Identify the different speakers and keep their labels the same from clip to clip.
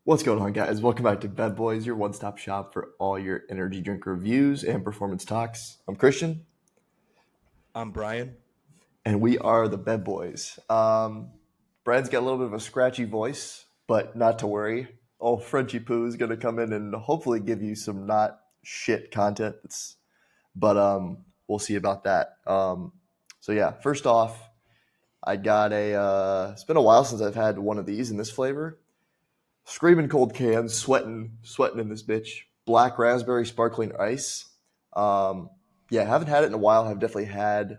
Speaker 1: What's going on, guys? Welcome back to Bed Boys, your one-stop shop for all your energy drink reviews and performance talks. I'm Christian,
Speaker 2: I'm Brian.
Speaker 1: and we are the Bed Boys. Brad's got a little bit of a scratchy voice, but not to worry. Old Frenchy Poo is going to come in and hopefully give you some not shit content. But we'll see about that. So yeah, first off, I got a. It's been a while since I've had one of these in this flavor. Screaming cold cans, sweating in this bitch. Black raspberry sparkling ice. Um, yeah, haven't had it in a while. I've definitely had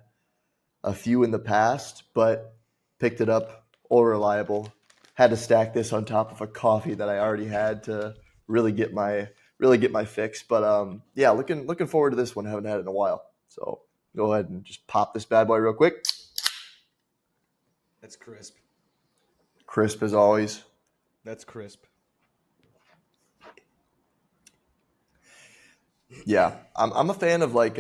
Speaker 1: a few in the past, but picked it up. All reliable. Had to stack this on top of a coffee that I already had to really get my fix. But yeah, looking forward to this one. Haven't had it in a while, so go ahead and just pop this bad boy real quick.
Speaker 2: That's crisp.
Speaker 1: Crisp as always.
Speaker 2: That's crisp.
Speaker 1: Yeah, I'm a fan of like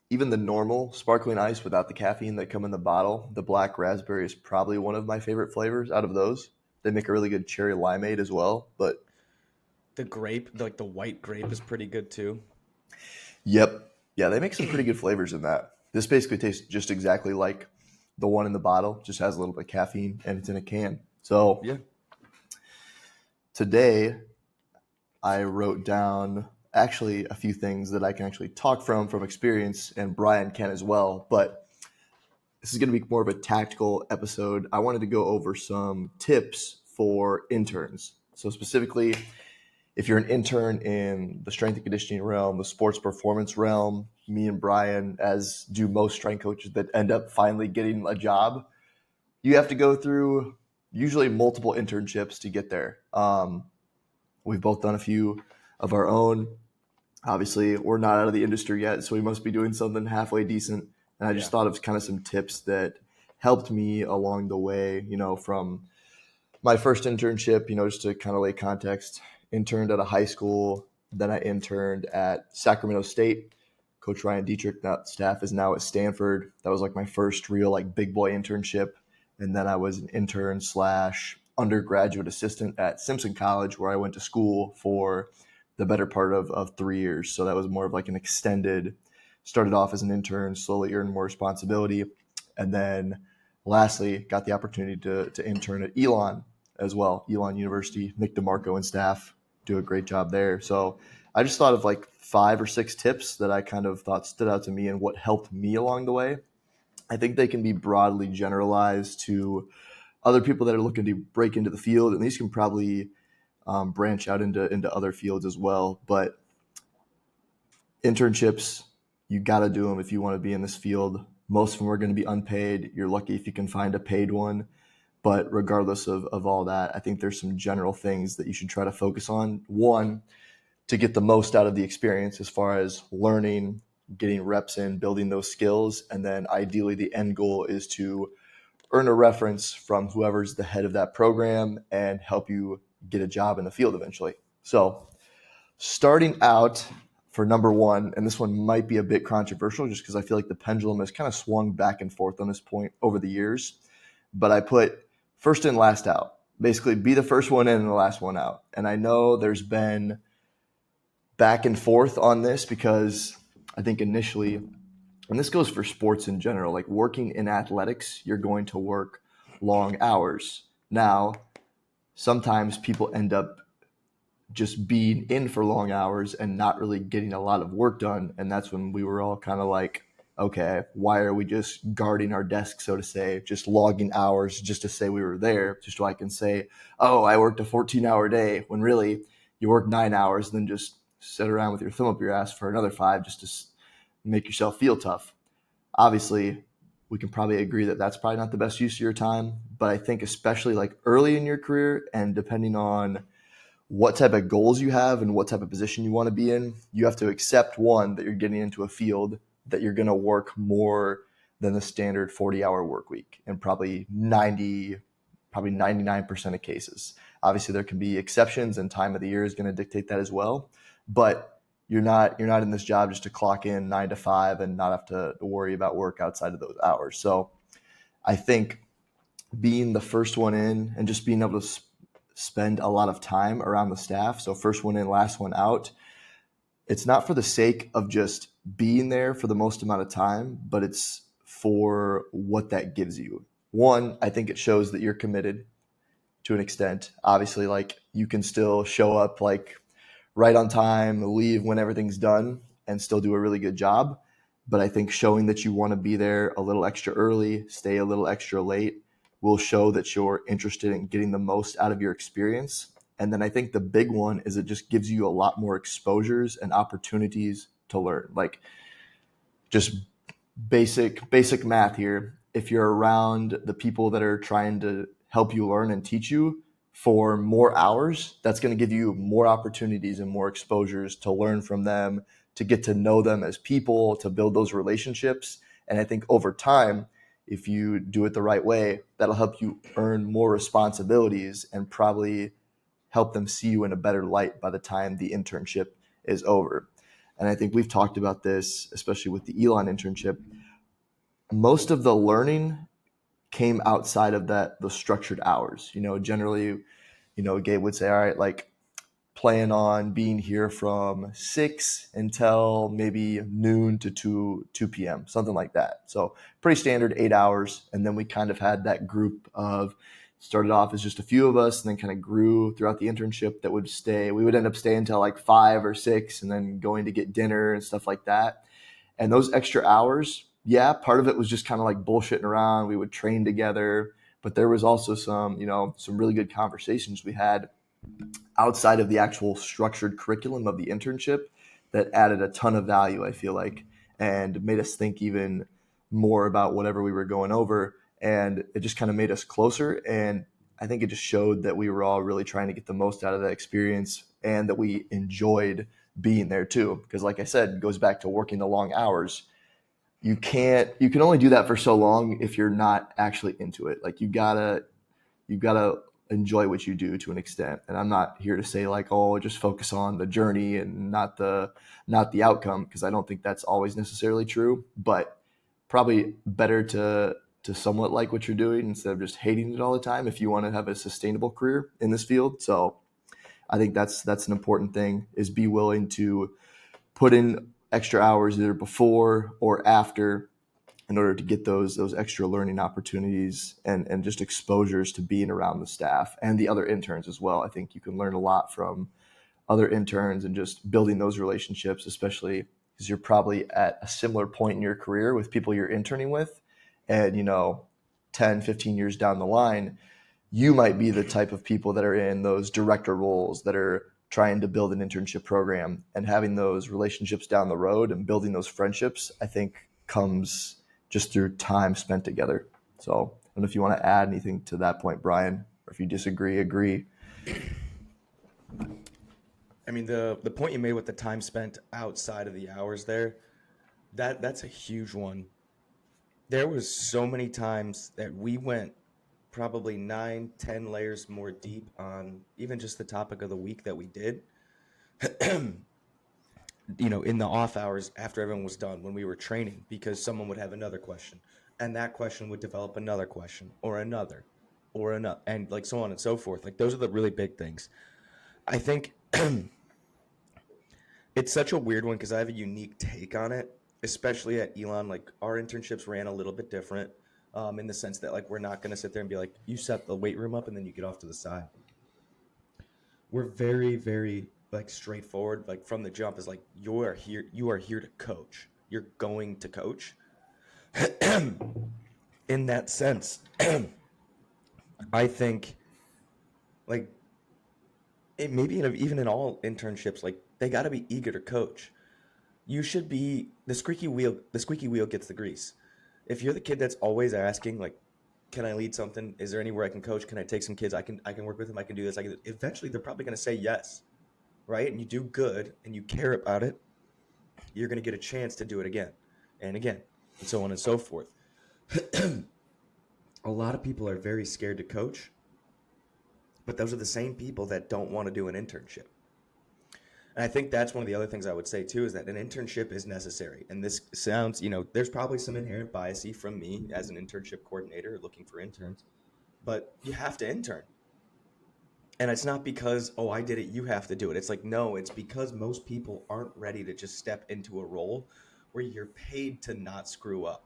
Speaker 1: even the normal sparkling ice without the caffeine that come in the bottle. The black raspberry is probably one of my favorite flavors out of those. They make a really good cherry limeade as well. But
Speaker 2: The grape, like the white grape, is pretty good too.
Speaker 1: yep, yeah, they make some pretty good flavors in that. This basically tastes just exactly like the one in the bottle. Just has a little bit of caffeine and it's in a can. So
Speaker 2: Yeah.
Speaker 1: today I wrote down actually a few things that I can actually talk from experience, and Brian can as well. But this is going to be more of a tactical episode. I wanted to go over some tips for interns. So specifically, if you're an intern in the strength and conditioning realm, the sports performance realm, me and Brian, as do most strength coaches that end up finally getting a job, you have to go through usually multiple internships to get there. We've both done a few of our own. Obviously, we're not out of the industry yet, so we must be doing something halfway decent. And I just
Speaker 2: Yeah.
Speaker 1: thought of kind of some tips that helped me along the way, from my first internship, just to kind of lay context, interned at a high school. Then I interned at Sacramento State. Coach Ryan Dietrich, that staff is now at Stanford. That was like my first real like big boy internship. And then I was an intern slash undergraduate assistant at Simpson College, where I went to school for the better part of 3 years. So that was more of like an extended, started off as an intern, slowly earned more responsibility. And then lastly, got the opportunity to intern at Elon as well. Elon University, Nick DeMarco and staff do a great job there. So I just thought of like 5 or 6 tips that I kind of thought stood out to me and what helped me along the way. I think they can be broadly generalized to other people that are looking to break into the field, and these can probably branch out into other fields as well. But internships, you got to do them if you want to be in this field. Most of them are going to be unpaid. You're lucky if you can find a paid one. But regardless of all that, I think there's some general things that you should try to focus on. One, to get the most out of the experience as far as learning, getting reps in, building those skills. And then ideally, the end goal is to earn a reference from whoever's the head of that program and help you get a job in the field eventually. So, starting out for number one, and this one might be a bit controversial just because I feel like the pendulum has kind of swung back and forth on this point over the years, but I put first in, last out. Basically, be the first one in and the last one out. And I know there's been back and forth on this because I think initially, and this goes for sports in general, like working in athletics, you're going to work long hours. Now, sometimes people end up just being in for long hours and not really getting a lot of work done. And that's when we were all kind of like, okay, why are we just guarding our desk, so to say, just logging hours just to say we were there, just so I can say, oh, I worked a 14-hour day, when really you work 9 hours and then just sit around with your thumb up your ass for another 5 just to make yourself feel tough. Obviously, we can probably agree that that's probably not the best use of your time. But I think especially like early in your career and depending on what type of goals you have and what type of position you want to be in, you have to accept, one, that you're getting into a field that you're going to work more than the standard 40-hour work week in probably 99% of cases. Obviously, there can be exceptions, and time of the year is going to dictate that as well. But you're not in this job just to clock in 9 to 5 and not have to worry about work outside of those hours. So I think being the first one in and just being able to spend a lot of time around the staff. So first one in, last one out. It's not for the sake of just being there for the most amount of time, but it's for what that gives you. One, I think it shows that you're committed to an extent. Obviously, like you can still show up like right on time, leave when everything's done, and still do a really good job. But I think showing that you want to be there a little extra early, stay a little extra late, will show that you're interested in getting the most out of your experience. And then I think the big one is it just gives you a lot more exposures and opportunities to learn. Like just basic math here. If you're around the people that are trying to help you learn and teach you for more hours, that's going to give you more opportunities and more exposures to learn from them, to get to know them as people, to build those relationships. And I think over time, if you do it the right way, that'll help you earn more responsibilities and probably help them see you in a better light by the time the internship is over. And I think we've talked about this, especially with the Elon internship. Most of the learning came outside of the structured hours. Generally, Gabe would say, all right, like plan on being here from 6 until maybe noon to 2 p.m., something like that. So pretty standard 8 hours. And then we kind of had that group of started off as just a few of us and then kind of grew throughout the internship that would stay. We would end up staying until like 5 or 6 and then going to get dinner and stuff like that. And those extra hours, yeah, part of it was just kind of like bullshitting around. We would train together, but there was also some really good conversations we had outside of the actual structured curriculum of the internship that added a ton of value, I feel like, and made us think even more about whatever we were going over. And it just kind of made us closer. And I think it just showed that we were all really trying to get the most out of that experience and that we enjoyed being there too. Because like I said, it goes back to working the long hours. You can only do that for so long if you're not actually into it. Like you gotta enjoy what you do to an extent. And I'm not here to say like, oh, just focus on the journey and not the outcome, because I don't think that's always necessarily true. But probably better to somewhat like what you're doing instead of just hating it all the time if you want to have a sustainable career in this field. So I think that's an important thing, is be willing to put in extra hours either before or after in order to get those extra learning opportunities and just exposures to being around the staff and the other interns as well. I think you can learn a lot from other interns and just building those relationships, especially because you're probably at a similar point in your career with people you're interning with. And 10, 15 years down the line, you might be the type of people that are in those director roles that are trying to build an internship program, and having those relationships down the road and building those friendships, I think comes just through time spent together. So I don't know if you want to add anything to that point, Brian, or if you disagree, agree.
Speaker 2: I mean, the point you made with the time spent outside of the hours there, that's a huge one. There was so many times that we went probably 9, 10 layers more deep on even just the topic of the week that we did. In the off hours after everyone was done when we were training, because someone would have another question, and that question would develop another question or another, and like so on and so forth. Like those are the really big things. I think it's such a weird one because I have a unique take on it, especially at Elon. Like our internships ran a little bit different, in the sense that like we're not going to sit there and be like, you set the weight room up and then you get off to the side. We're very, very like straightforward. Like from the jump is like you are here to coach. You're going to coach. In that sense, I think like maybe even in all internships, like they got to be eager to coach. You should be the squeaky wheel. The squeaky wheel gets the grease. If you're the kid that's always asking, like, "Can I lead something? Is there anywhere I can coach? Can I take some kids? I can work with them. I can do this. I can." Eventually, they're probably going to say yes, right? And you do good, and you care about it. You're going to get a chance to do it again, and so on and so forth. A lot of people are very scared to coach, but those are the same people that don't want to do an internship. And I think that's one of the other things I would say too, is that an internship is necessary. And this sounds, there's probably some inherent bias from me as an internship coordinator looking for interns, but you have to intern. And it's not because, oh, I did it, you have to do it. It's like, no, it's because most people aren't ready to just step into a role where you're paid to not screw up.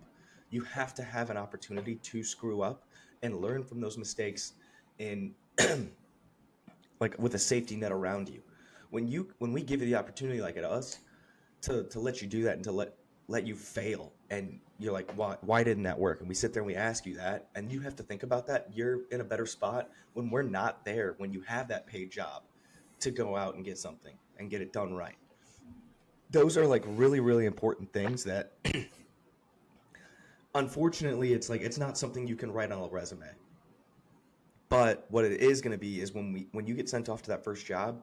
Speaker 2: You have to have an opportunity to screw up and learn from those mistakes in like with a safety net around you. When we give you the opportunity like at us to let you do that and to let you fail and you're like why didn't that work, and we sit there and we ask you that and you have to think about that, you're in a better spot when we're not there, when you have that paid job to go out and get something and get it done right. Those are like really really important things that unfortunately it's like it's not something you can write on a resume. But what it is going to be is when you get sent off to that first job,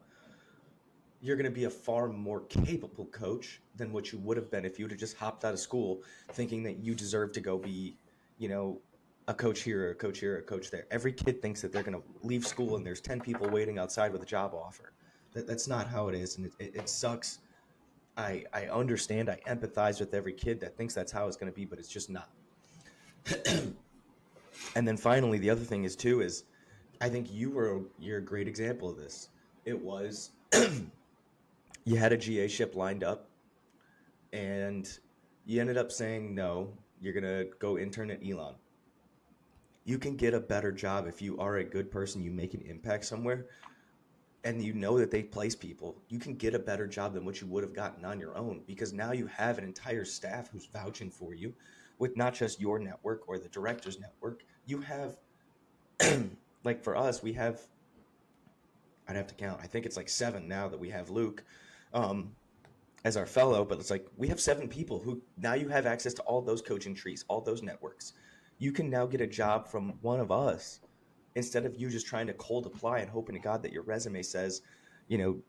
Speaker 2: you're going to be a far more capable coach than what you would have been if you would have just hopped out of school thinking that you deserve to go be, you know, a coach here, a coach here, a coach there. Every kid thinks that they're going to leave school and there's 10 people waiting outside with a job offer. That's not how it is. And it sucks. I understand. I empathize with every kid that thinks that's how it's going to be, but it's just not. And then finally, the other thing is too, is I think you're a great example of this. It was you had a GA ship lined up and you ended up saying no, you're going to go intern at Elon. You can get a better job if you are a good person, you make an impact somewhere, and you know that they place people. You can get a better job than what you would have gotten on your own because now you have an entire staff who's vouching for you with not just your network or the director's network. You have, like for us, we have, I'd have to count, I think it's like seven now that we have Luke. Um, as our fellow, but it's like we have seven people who now you have access to all those coaching trees, all those networks. You can now get a job from one of us instead of you just trying to cold apply and hoping to God that your resume says,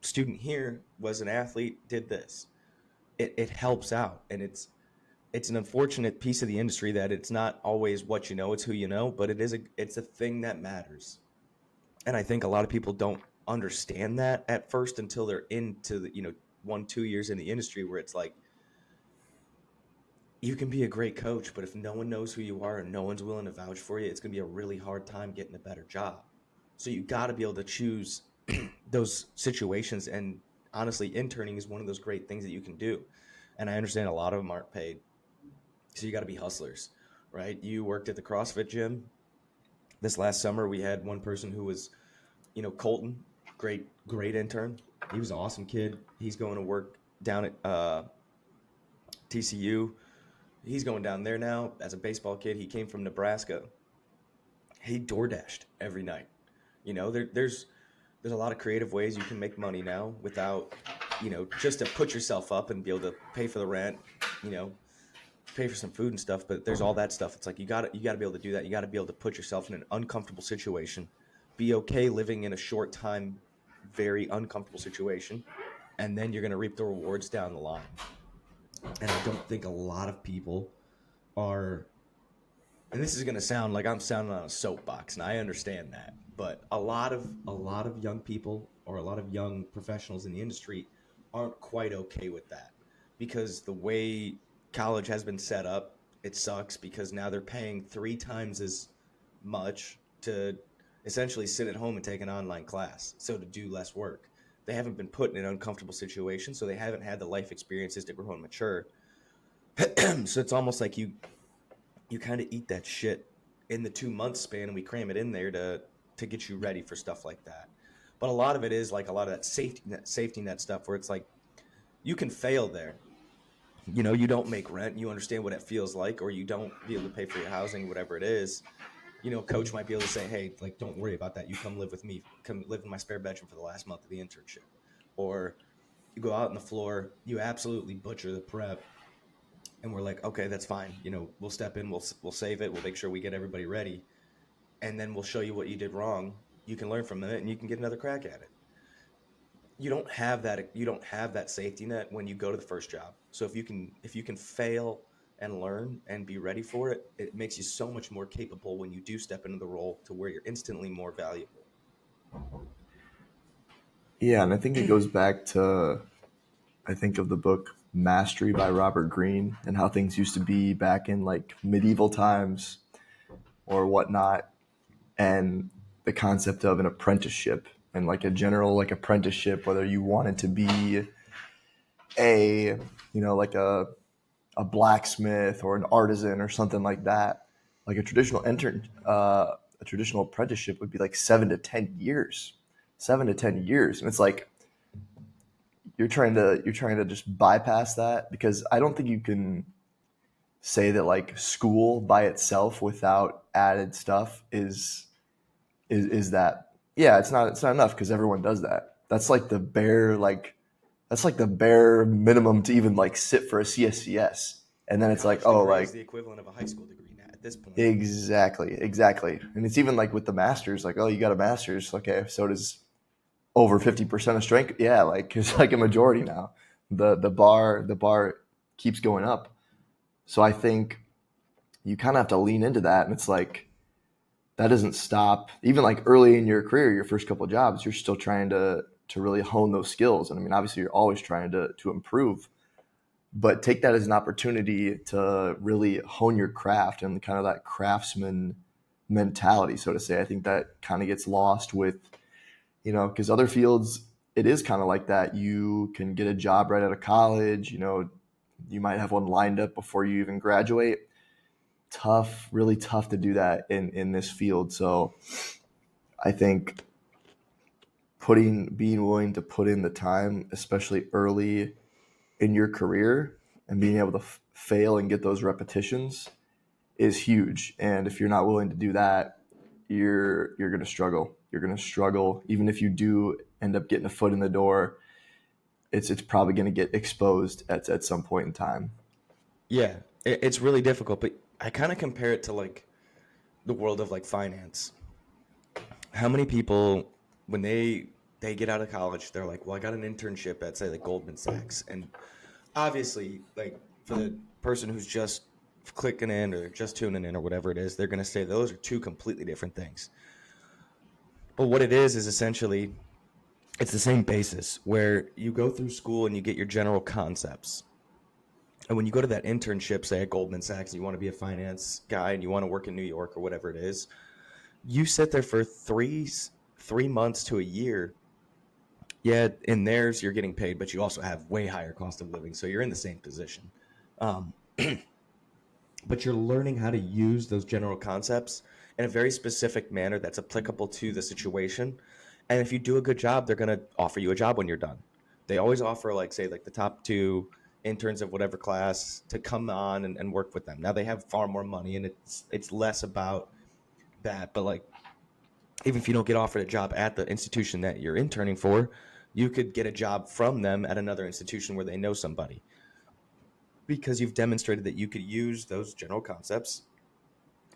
Speaker 2: student here was an athlete, did this. It helps out, and it's an unfortunate piece of the industry that it's not always what you know, it's who you know, but it's a thing that matters. And I think a lot of people don't understand that at first until they're into the 1-2 years in the industry where it's like you can be a great coach, but if no one knows who you are and no one's willing to vouch for you, it's going to be a really hard time getting a better job. So you got to be able to choose those situations. And honestly, interning is one of those great things that you can do. And I understand a lot of them aren't paid. So you got to be hustlers, right? You worked at the CrossFit gym. This last summer, we had one person who was, Colton, great intern. He was an awesome kid. He's going to work down at TCU. He's going down there now as a baseball kid. He came from Nebraska. He door dashed every night. There's a lot of creative ways you can make money now without, just to put yourself up and be able to pay for the rent, you know, pay for some food and stuff. But there's all that stuff. It's like you got to be able to do that. You got to be able to put yourself in an uncomfortable situation, be okay living in a short time, very uncomfortable situation, and then you're going to reap the rewards down the line. And I don't think a lot of people are, and this is going to sound like I'm sounding on a soapbox, and I understand that, but a lot of young people or a lot of young professionals in the industry aren't quite okay with that because the way college has been set up, it sucks because now they're paying 3 times as much to essentially sit at home and take an online class, so to do less work. They haven't been put in an uncomfortable situation, so they haven't had the life experiences to grow and mature. So it's almost like you kind of eat that shit in the 2 month span and we cram it in there to get you ready for stuff like that. But a lot of it is like a lot of that safety net stuff where it's like you can fail there. You don't make rent, you understand what it feels like, or you don't be able to pay for your housing, whatever it is. Coach might be able to say, hey, like, don't worry about that. You come live with me, come live in my spare bedroom for the last month of the internship. Or you go out on the floor, you absolutely butcher the prep, and we're like, okay, that's fine. We'll step in, we'll save it, we'll make sure we get everybody ready, and then we'll show you what you did wrong. You can learn from it, and you can get another crack at it. You don't have that. You don't have that safety net when you go to the first job. So if you can fail and learn and be ready for it, it makes you so much more capable when you do step into the role to where you're instantly more valuable.
Speaker 1: Yeah, and I think it goes back to, I think of the book Mastery by Robert Greene and how things used to be back in like medieval times or whatnot, and the concept of an apprenticeship. and like a general like apprenticeship, whether you wanted to be a like a blacksmith or an artisan or something like that. Like a traditional apprenticeship would be like 7 to 10 years, 7 to 10 years, and it's like you're trying to just bypass that because I don't think you can say that like school by itself without added stuff is that yeah it's not enough because everyone does that. That's like the bare minimum to even like sit for a CSCS. And then
Speaker 2: A
Speaker 1: it's like,
Speaker 2: college
Speaker 1: oh,
Speaker 2: degree is
Speaker 1: like
Speaker 2: the equivalent of a high school degree now at this point.
Speaker 1: exactly. And it's even like with the masters, like, oh, you got a master's. Okay, so does over 50% of strength. Yeah, like it's like a majority now. The bar keeps going up. So I think you kind of have to lean into that. And it's like, that doesn't stop. Even like early in your career, your first couple of jobs, you're still trying to really hone those skills. And I mean, obviously you're always trying to improve, but take that as an opportunity to really hone your craft and kind of that craftsman mentality, so to say. I think that kind of gets lost with, because other fields, it is kind of like that. You can get a job right out of college, you might have one lined up before you even graduate. Tough, really tough to do that in this field. So I think being willing to put in the time, especially early in your career, and being able to fail and get those repetitions is huge. And if you're not willing to do that, you're going to struggle. You're going to struggle even if you do end up getting a foot in the door. It's probably going to get exposed at some point in time.
Speaker 2: Yeah, it's really difficult, but I kind of compare it to like the world of like finance. How many people when they get out of college, they're like, "Well, I got an internship at say like Goldman Sachs." And obviously, like for the person who's just clicking in or just tuning in or whatever it is, they're going to say those are two completely different things. But what it is essentially it's the same basis where you go through school and you get your general concepts. And when you go to that internship, say at Goldman Sachs, you want to be a finance guy and you want to work in New York or whatever it is, you sit there for three months to a year. Yeah, in theirs you're getting paid, but you also have way higher cost of living, so you're in the same position. Um, but you're learning how to use those general concepts in a very specific manner that's applicable to the situation. And if you do a good job, they're going to offer you a job when you're done. They always offer, like, say, like the top two interns of whatever class to come on and work with them. Now they have far more money, and it's less about that. But like, even if you don't get offered a job at the institution that you're interning for, you could get a job from them at another institution where they know somebody because you've demonstrated that you could use those general concepts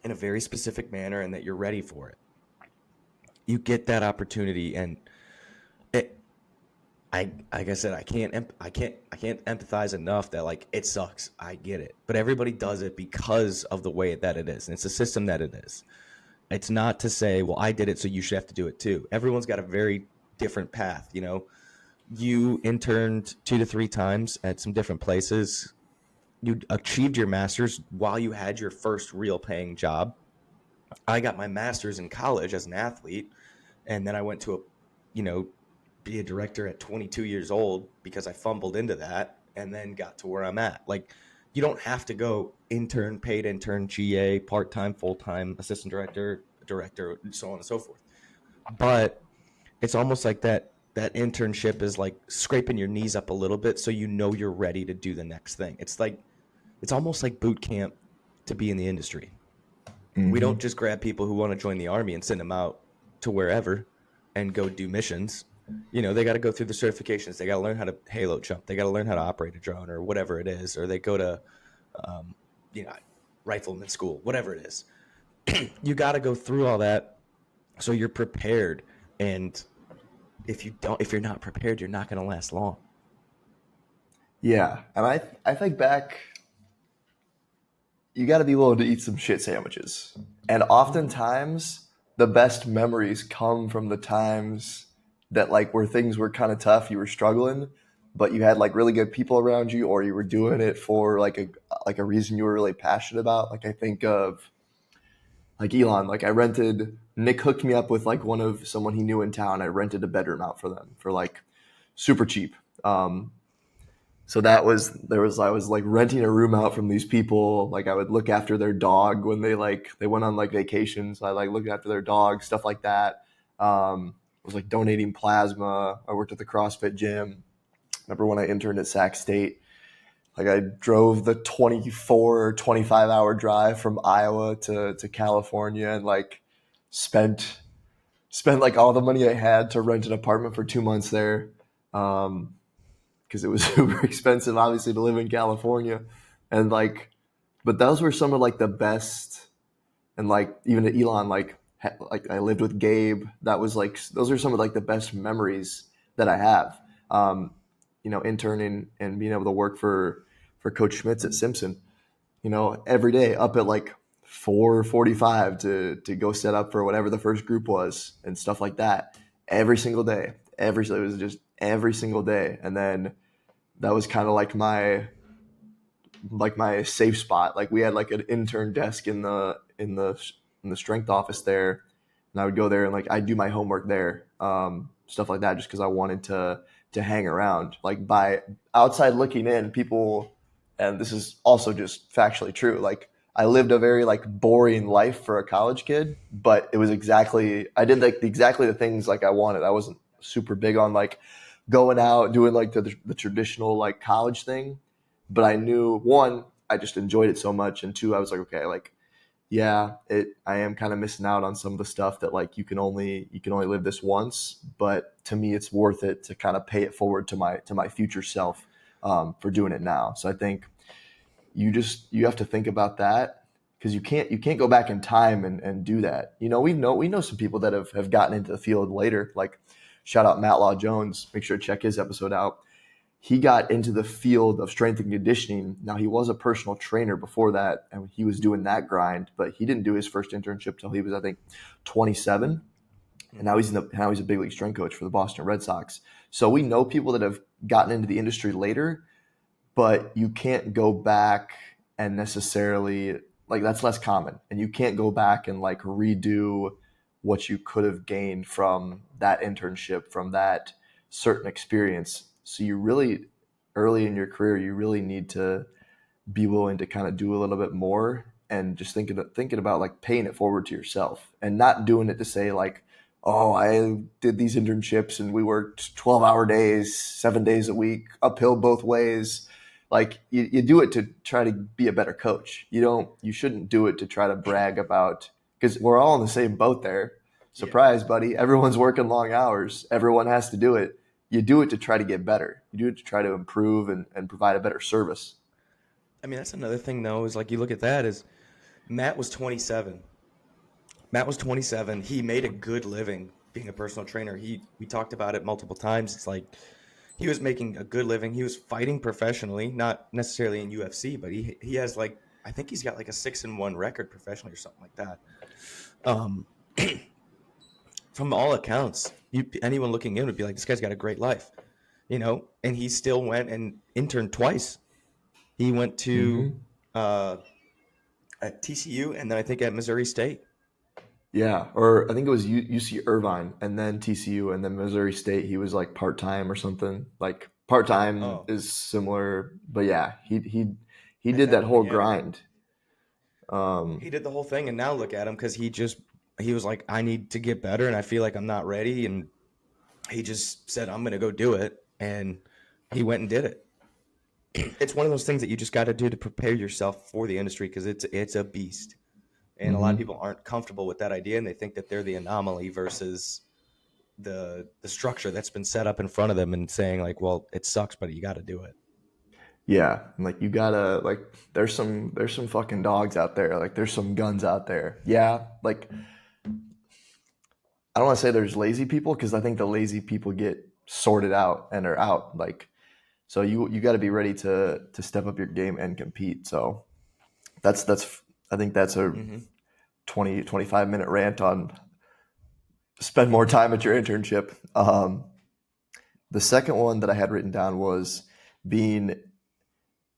Speaker 2: in a very specific manner and that you're ready for it. You get that opportunity, and it, I like I said, I can't empathize enough that like it sucks. I get it, but everybody does it because of the way that it is, and it's a system that it is. It's not to say, well, I did it, so you should have to do it too. Everyone's got a very different path. You interned 2 to 3 times at some different places. You achieved your master's while you had your first real paying job. I got my master's in college as an athlete, and then I went to you know, be a director at 22 years old because I fumbled into that, and then got to where I'm at. Like, you don't have to go intern, paid intern, GA, part time, full time, assistant director, director, so on and so forth. But it's almost like that internship is like scraping your knees up a little bit so you know you're ready to do the next thing. It's almost like boot camp to be in the industry. We
Speaker 1: Mm-hmm.
Speaker 2: don't just grab people who want to join the army and send them out to wherever and go do missions. They got to go through the certifications. They got to learn how to halo jump. They got to learn how to operate a drone or whatever it is, or they go to, um, you know, rifleman school, whatever it is. You got to go through all that so you're prepared. And if you're not prepared, you're not going to last long.
Speaker 1: Yeah, and I think back, you got to be willing to eat some shit sandwiches. And oftentimes, the best memories come from the times that like where things were kind of tough, you were struggling, but you had like really good people around you, or you were doing it for like a reason you were really passionate about. Like I think of like Elon. Like I rented Nick hooked me up with like someone he knew in town. I rented a bedroom out for them for like super cheap. Um, so that was there was I was like renting a room out from these people. Like I would look after their dog when they went on like vacations. I like looked after their dog, stuff like that. I was like donating plasma. I worked at the CrossFit gym. Remember when I interned at Sac State? Like I drove the 24 or 25 hour drive from Iowa to California and like spent spent like all the money I had to rent an apartment for 2 months there. Um, because it was super expensive, obviously, to live in California. And like, but those were some of like the best. And like, even at Elon, like I lived with Gabe. That was like, those are some of like the best memories that I have. Interning and being able to work for Coach Schmitz at Simpson. Every day up at like 4:45 to go set up for whatever the first group was and stuff like that. Every single day, it was just every single day, and then that was kind of like my safe spot. Like we had like an intern desk in the strength office there, and I would go there and like I'd do my homework there, stuff like that, just because I wanted to hang around. Like by outside looking in, people, and this is also just factually true. Like I lived a very like boring life for a college kid, but it was exactly I did like exactly the things like I wanted. I wasn't super big on like going out doing like the traditional like college thing, but I knew one, I just enjoyed it so much, and two, I was like, okay, like yeah, it I am kind of missing out on some of the stuff that like you can only live this once, but to me it's worth it to kind of pay it forward to my future self, for doing it now. So I think you have to think about that because you can't go back in time and do that. We know some people that have gotten into the field later, like shout out Matt Law Jones, make sure to check his episode out. He got into the field of strength and conditioning. Now he was a personal trainer before that, and he was doing that grind, but he didn't do his first internship till he was, I think, 27. And now
Speaker 2: Mhm.
Speaker 1: he's a big league strength coach for the Boston Red Sox. So we know people that have gotten into the industry later, but you can't go back and necessarily like that's less common, and you can't go back and like redo what you could have gained from that internship, from that certain experience. So you really early in your career you really need to be willing to kind of do a little bit more, and just thinking about like paying it forward to yourself and not doing it to say like, oh, I did these internships and we worked 12-hour days 7 days a week uphill both ways. Like you do it to try to be a better coach. You shouldn't do it to try to brag about, because we're all in the same boat there.
Speaker 2: Yeah.
Speaker 1: Surprise, buddy, everyone's working long hours, everyone has to do it. You do it to try to get better, you do it to try to improve and provide a better service.
Speaker 2: I mean, that's another thing though, is like you look at that is Matt was 27. Matt was 27. He made a good living being a personal trainer. We talked about it multiple times. It's like he was making a good living. He was fighting professionally, not necessarily in UFC, but he has like I think he's got like a 6-1 record professionally or something like that. Um, from all accounts, anyone looking in would be like, this guy's got a great life, And he still went and interned twice. He went to
Speaker 1: Hmm.
Speaker 2: uh, at TCU and then I think at Missouri State.
Speaker 1: Yeah, or I think it was UC Irvine and then TCU and then Missouri State. He was like part time or something. Like part time
Speaker 2: Oh,
Speaker 1: is similar, but yeah, he
Speaker 2: and
Speaker 1: did that
Speaker 2: now
Speaker 1: whole
Speaker 2: yeah,
Speaker 1: grind.
Speaker 2: he
Speaker 1: Um,
Speaker 2: did the whole thing, and now look at him because he was like, I need to get better, and I feel like I'm not ready, and he just said, I'm gonna go do it, and he went and did it. It's one of those things that you just got to do to prepare yourself for the industry because it's a beast, and a lot of
Speaker 1: mhm.
Speaker 2: people aren't comfortable with that idea, and they think that they're the anomaly versus the structure that's been set up in front of them, and saying like, well, it sucks, but you got to do it.
Speaker 1: Yeah, and like you gotta like there's some fucking dogs out there. Like there's some guns out there. Yeah, like I don't want to say there's lazy people because I think the lazy people get sorted out and are out. Like so you got to be ready to step up your game and compete. So that's I think that's a
Speaker 2: Hmm.
Speaker 1: 20 to 25 minute rant on spend more time at your internship. The second one that I had written down was being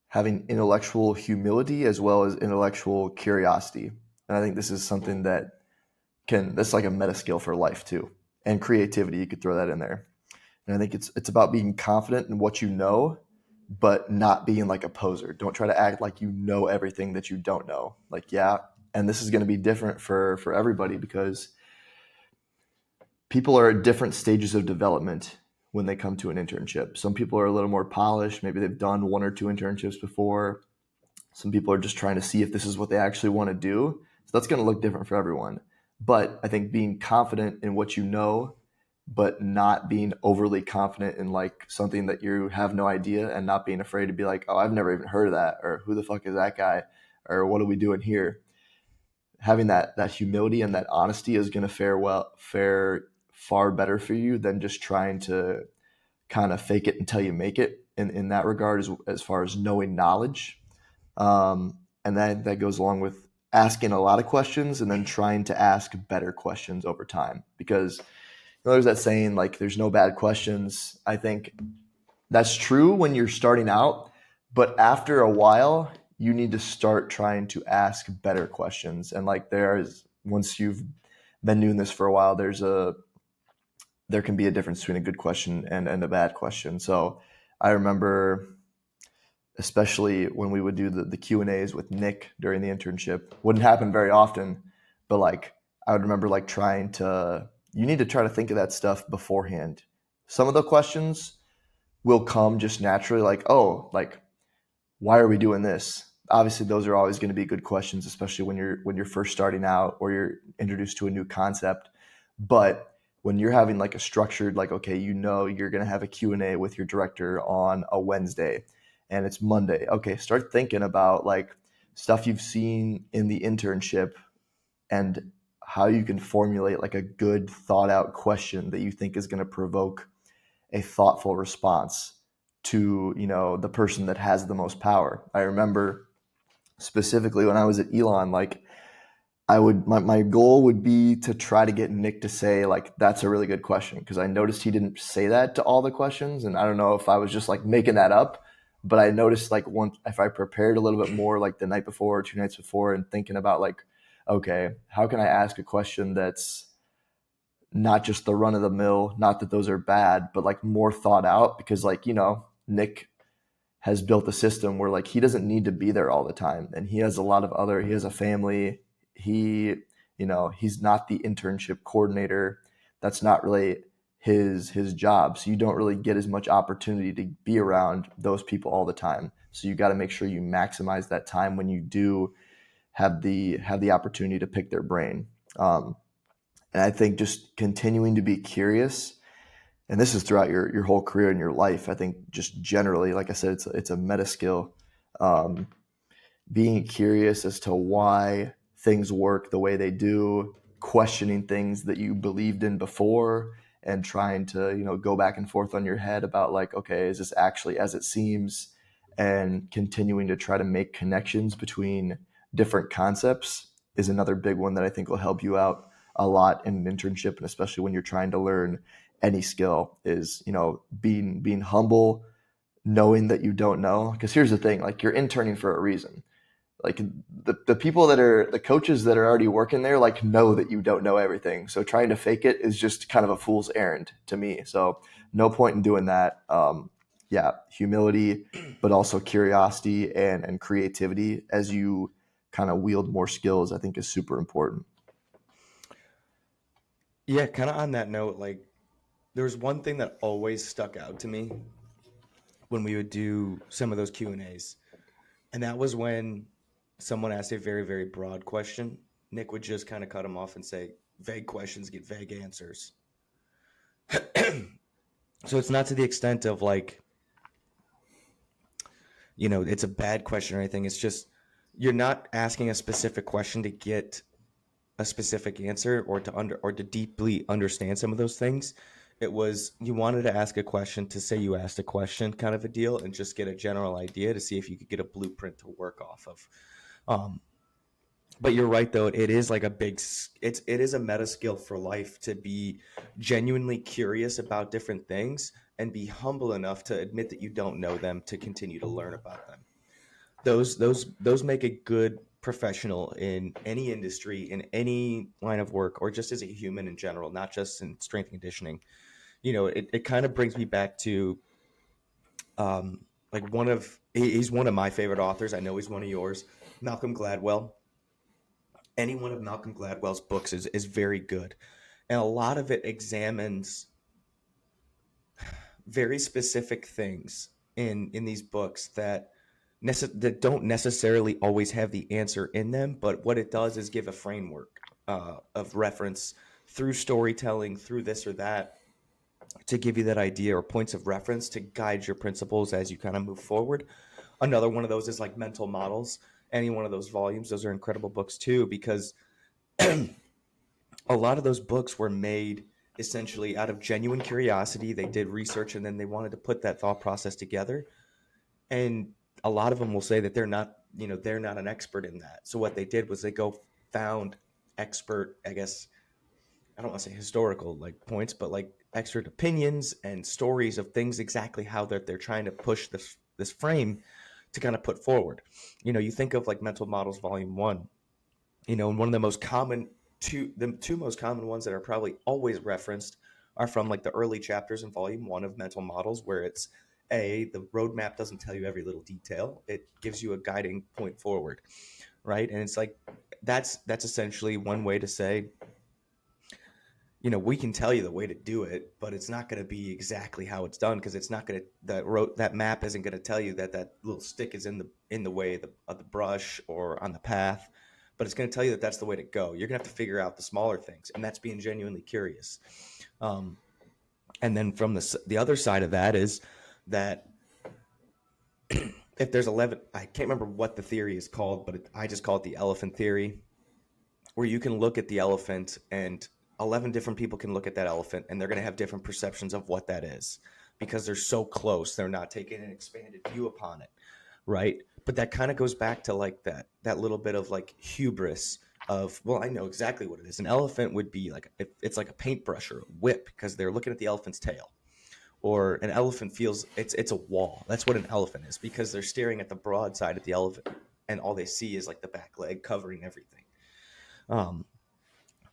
Speaker 1: having intellectual humility as well as intellectual curiosity. And I think this is something that that's like a meta skill for life too. And creativity, you could throw that in there. And I think it's about being confident in what you know, but not being like a poser. Don't try to act like you know everything that you don't know. Like, yeah, and this is going to be different for everybody because people are at different stages of development when they come to an internship. Some people are a little more polished, maybe they've done one or two internships before. Some people are just trying to see if this is what they actually want to do. So that's going to look different for everyone. But I think being confident in what you know, but not being overly confident in like something that you have no idea, and not being afraid to be like, oh, I've never even heard of that, or who the fuck is that guy, or what are we doing here? Having that humility and that honesty is going to fare far better for you than just trying to kind of fake it until you make it in that regard, as far as knowing knowledge. And that goes along with asking a lot of questions and then trying to ask better questions over time. Because there's that saying, like, there's no bad questions. I think that's true when you're starting out, but after a while, you need to start trying to ask better questions. And like, once you've been doing this for a while, there can be a difference between a good question and a bad question. So I remember, especially when we would do the Q&As with Nick during the internship, wouldn't happen very often, but like I would remember like you need to try to think of that stuff beforehand. Some of the questions will come just naturally, like, oh, like, why are we doing this? Obviously those are always going to be good questions, especially when you're first starting out or you're introduced to a new concept. But when you're having like a structured, like, okay, you're going to have a Q&A with your director on a Wednesday and it's Monday. Okay, start thinking about like stuff you've seen in the internship and how you can formulate like a good thought out question that you think is going to provoke a thoughtful response to, the person that has the most power. I remember specifically when I was at Elon, like my goal would be to try to get Nick to say like, that's a really good question, because I noticed he didn't say that to all the questions, and I don't know if I was just like making that up, but I noticed like once, if I prepared a little bit more like the night before or 2 nights before and thinking about like, okay, how can I ask a question that's not just the run of the mill, not that those are bad, but like more thought out, because like, Nick has built a system where like he doesn't need to be there all the time, and he has a family. He's not the internship coordinator. That's not really his job. So you don't really get as much opportunity to be around those people all the time. So you got to make sure you maximize that time when you do have the opportunity to pick their brain. And I think just continuing to be curious, and this is throughout your whole career and your life. I think just generally, like I said, it's a meta skill. Um, Being curious as to why things work the way they do, questioning things that you believed in before, and trying to go back and forth on your head about like, okay, is this actually as it seems, and continuing to try to make connections between different concepts is another big one that I think will help you out a lot in an internship, and especially when you're trying to learn any skill, is being humble, knowing that you don't know. Because here's the thing, like, you're interning for a reason. Like, the people that are the coaches that are already working there, like, know that you don't know everything, so trying to fake it is just kind of a fool's errand to me. So no point in doing that. Yeah, humility, but also curiosity and creativity as you kind of wield more skills, I think, is super important.
Speaker 2: Yeah, kind of on that note, like there's one thing that always stuck out to me when we would do some of those Q&As. And that was when someone asked a very, very broad question. Nick would just kind of cut him off and say, vague questions get vague answers. So it's not to the extent of like, it's a bad question or anything. It's just you're not asking a specific question to get a specific answer or to deeply understand some of those things. It was you wanted to ask a question to say you asked a question, kind of a deal, and just get a general idea to see if you could get a blueprint to work off of. Um, but you're right though, it is like it is a meta skill for life to be genuinely curious about different things and be humble enough to admit that you don't know them to continue to learn about them. Those make a good professional in any industry, in any line of work, or just as a human in general, not just in strength and conditioning, it kind of brings me back to like he's one of my favorite authors. I know he's one of yours, Malcolm Gladwell. Any one of Malcolm Gladwell's books is very good. And a lot of it examines very specific things in these books that don't necessarily always have the answer in them, but what it does is give a framework of reference through storytelling, through this or that, to give you that idea or points of reference to guide your principles as you kind of move forward. Another one of those is like mental models. Any one of those volumes, those are incredible books too, because a lot of those books were made essentially out of genuine curiosity. They did research and then they wanted to put that thought process together. And a lot of them will say that they're not an expert in that. So what they did was they go found expert, I guess, I don't want to say historical like points, but like expert opinions and stories of things exactly how they're trying to push this frame to kind of put forward. You think of like Mental Models Volume 1, and one of the two most common ones that are probably always referenced are from like the early chapters in Volume 1 of Mental Models, where it's the roadmap doesn't tell you every little detail. It gives you a guiding point forward, right? And it's like that's essentially one way to say, we can tell you the way to do it, but it's not going to be exactly how it's done, because it's not going to that map isn't going to tell you that little stick is in the way of the brush or on the path, but it's going to tell you that that's the way to go. You're going to have to figure out the smaller things, and that's being genuinely curious. And then from the other side of that is that if there's 11, I can't remember what the theory is called, but I just call it the elephant theory, where you can look at the elephant and 11 different people can look at that elephant and they're going to have different perceptions of what that is, because they're so close. They're not taking an expanded view upon it, right? But that kind of goes back to like that little bit of like hubris of, well, I know exactly what it is. An elephant would be like, it's like a paintbrush or a whip, because they're looking at the elephant's tail. Or an elephant feels it's a wall. That's what an elephant is, because they're staring at the broad side of the elephant and all they see is like the back leg covering everything. Um,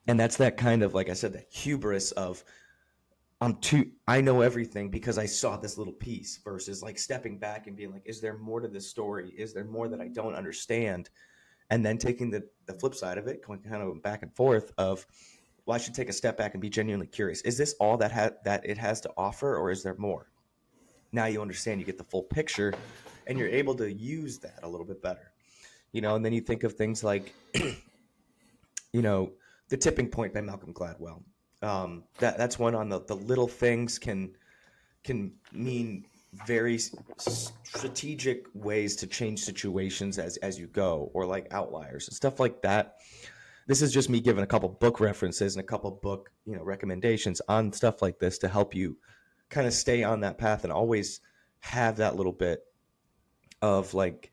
Speaker 2: and that's that kind of, like I said, that hubris of I know everything because I saw this little piece, versus like stepping back and being like, is there more to this story? Is there more that I don't understand? And then taking the flip side of it, going kind of back and forth of, well, I should take a step back and be genuinely curious. Is this all that it has to offer, or is there more? Now you understand, you get the full picture, and you're able to use that a little bit better. And then you think of things like, you know, The Tipping Point by Malcolm Gladwell. That's one on the little things can mean very strategic ways to change situations as you go, or like outliers and stuff like that. This is just me giving a couple book references and a couple book recommendations on stuff like this to help you kind of stay on that path and always have that little bit of like,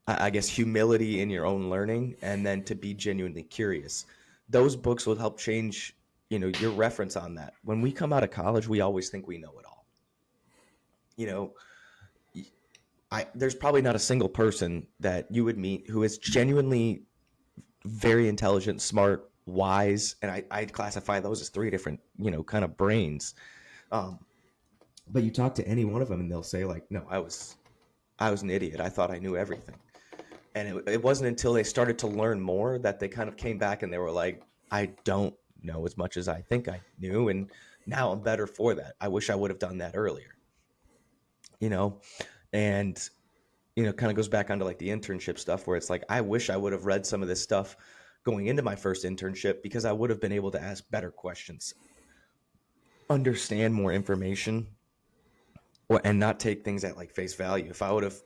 Speaker 2: I guess, humility in your own learning, and then to be genuinely curious. Those books will help change, your reference on that. When we come out of college, we always think we know it all. You know, there's probably not a single person that you would meet who is genuinely very intelligent, smart, wise, and I classify those as three different, kind of brains. Um, but you talk to any one of them, and they'll say like, "No, I was an idiot. I thought I knew everything." And it wasn't until they started to learn more that they kind of came back and they were like, I don't know as much as I think I knew, and now I'm better for that. I wish I would have done that earlier, you know and kind of goes back onto like the internship stuff, where it's like, I wish I would have read some of this stuff going into my first internship, because I would have been able to ask better questions, understand more information, and not take things at like face value. If I would have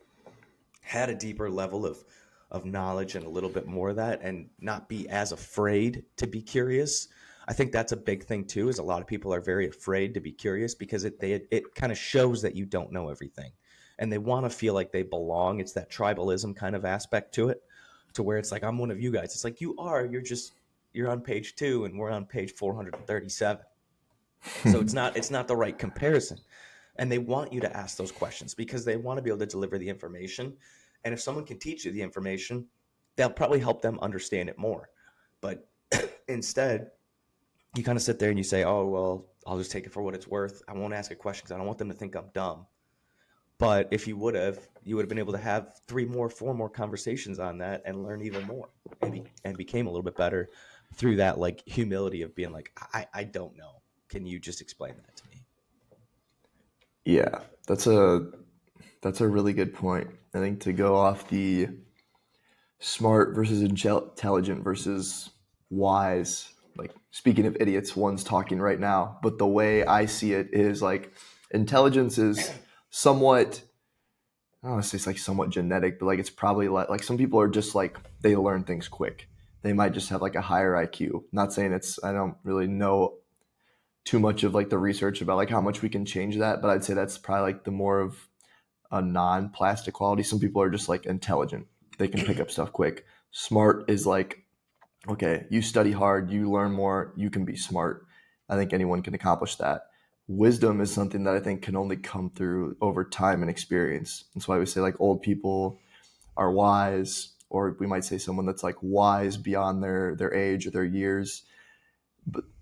Speaker 2: had a deeper level of knowledge and a little bit more of that, and not be as afraid to be curious. I think that's a big thing too, is a lot of people are very afraid to be curious, because it kind of shows that you don't know everything, and they want to feel like they belong. It's that tribalism kind of aspect to it, to where it's like, I'm one of you guys. It's like, you're on page 2 and we're on page 437. So it's not the right comparison. And they want you to ask those questions because they want to be able to deliver the information. And if someone can teach you the information, they'll probably help them understand it more. But instead, you kind of sit there and you say, oh, well, I'll just take it for what it's worth. I won't ask a question because I don't want them to think I'm dumb. But if you would have been able to have three more, four more conversations on that and learn even more, and became a little bit better through that like humility of being like, I don't know. Can you just explain that to me?
Speaker 1: Yeah, that's a really good point. I think to go off the smart versus intelligent versus wise. Like speaking of idiots, one's talking right now, but the way I see it is like intelligence is somewhat, I don't want to say it's like somewhat genetic, but like it's probably like some people are just like they learn things quick. They might just have like a higher IQ. Not saying it's, I don't really know too much of like the research about like how much we can change that, but I'd say that's probably like the more of a non-plastic quality. Some people are just like intelligent. They can pick up stuff quick. Smart is like, okay, you study hard, you learn more, you can be smart. I think anyone can accomplish that. Wisdom is something that I think can only come through over time and experience. That's why we say like old people are wise, or we might say someone that's like wise beyond their age or their years.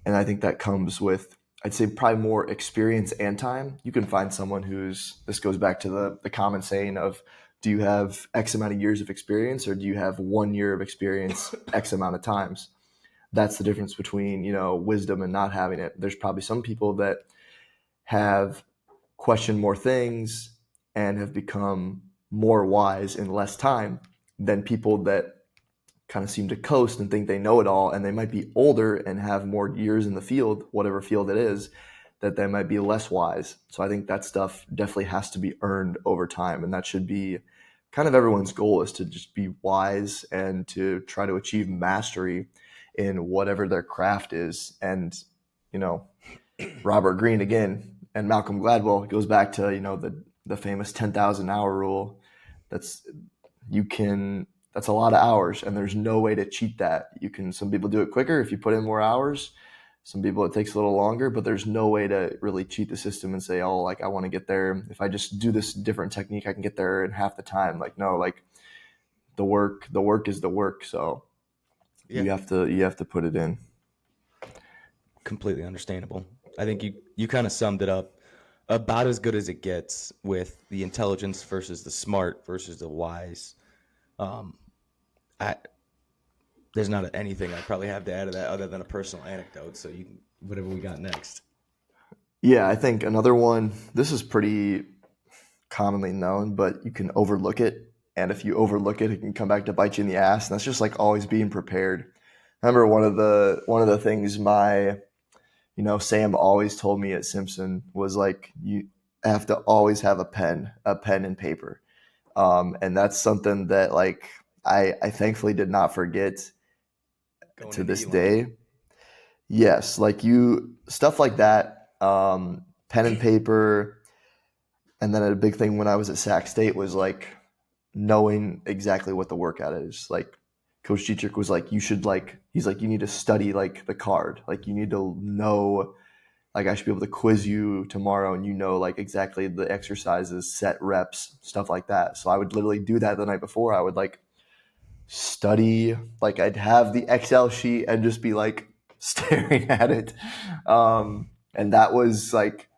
Speaker 1: And I think that comes with, I'd say, probably more experience and time. You can find someone who's, this goes back to the common saying of, do you have X amount of years of experience or do you have 1 year of experience X amount of times? That's the difference between, wisdom and not having it. There's probably some people that have questioned more things and have become more wise in less time than people that kind of seem to coast and think they know it all, and they might be older and have more years in the field, whatever field it is, that they might be less wise. So I think that stuff definitely has to be earned over time, and that should be kind of everyone's goal, is to just be wise and to try to achieve mastery in whatever their craft is. And you know, Robert Greene again and Malcolm Gladwell goes back to the famous 10,000 hour rule. That's you can that's a lot of hours, and there's no way to cheat that. You can Some people do it quicker if you put in more hours. Some people it takes a little longer, but there's no way to really cheat the system and say, oh, like I want to get there. If I just do this different technique, I can get there in half the time. Like no, like the work is the work. So
Speaker 2: Yeah,
Speaker 1: you have to put it in.
Speaker 2: completely understandable. I think you kind of summed it up about as good as it gets with the intelligence versus the smart versus the wise. Um, I there's not anything I probably have to add to that other than a personal anecdote. So you whatever we got next.
Speaker 1: Yeah, I think another one. This is pretty commonly known, but you can overlook it. And if you overlook it, it can come back to bite you in the ass. And that's just like always being prepared. I remember one of the things my Sam always told me at Simpson was like you have to always have a pen and paper. And that's something that like I thankfully did not forget
Speaker 2: Going
Speaker 1: to
Speaker 2: into
Speaker 1: this
Speaker 2: Elon.
Speaker 1: day. Yes, like you stuff like that, pen and paper. And then a big thing when I was at Sac State was like knowing exactly what the workout is. Like Coach Dietrich was like, you should like, he's like, you need to study like the card. Like you need to know, like I should be able to quiz you tomorrow and like exactly the exercises, set reps, stuff like that. So I would literally do that the night before. I would like study, like I'd have the Excel sheet and just be like staring at it. And that was like,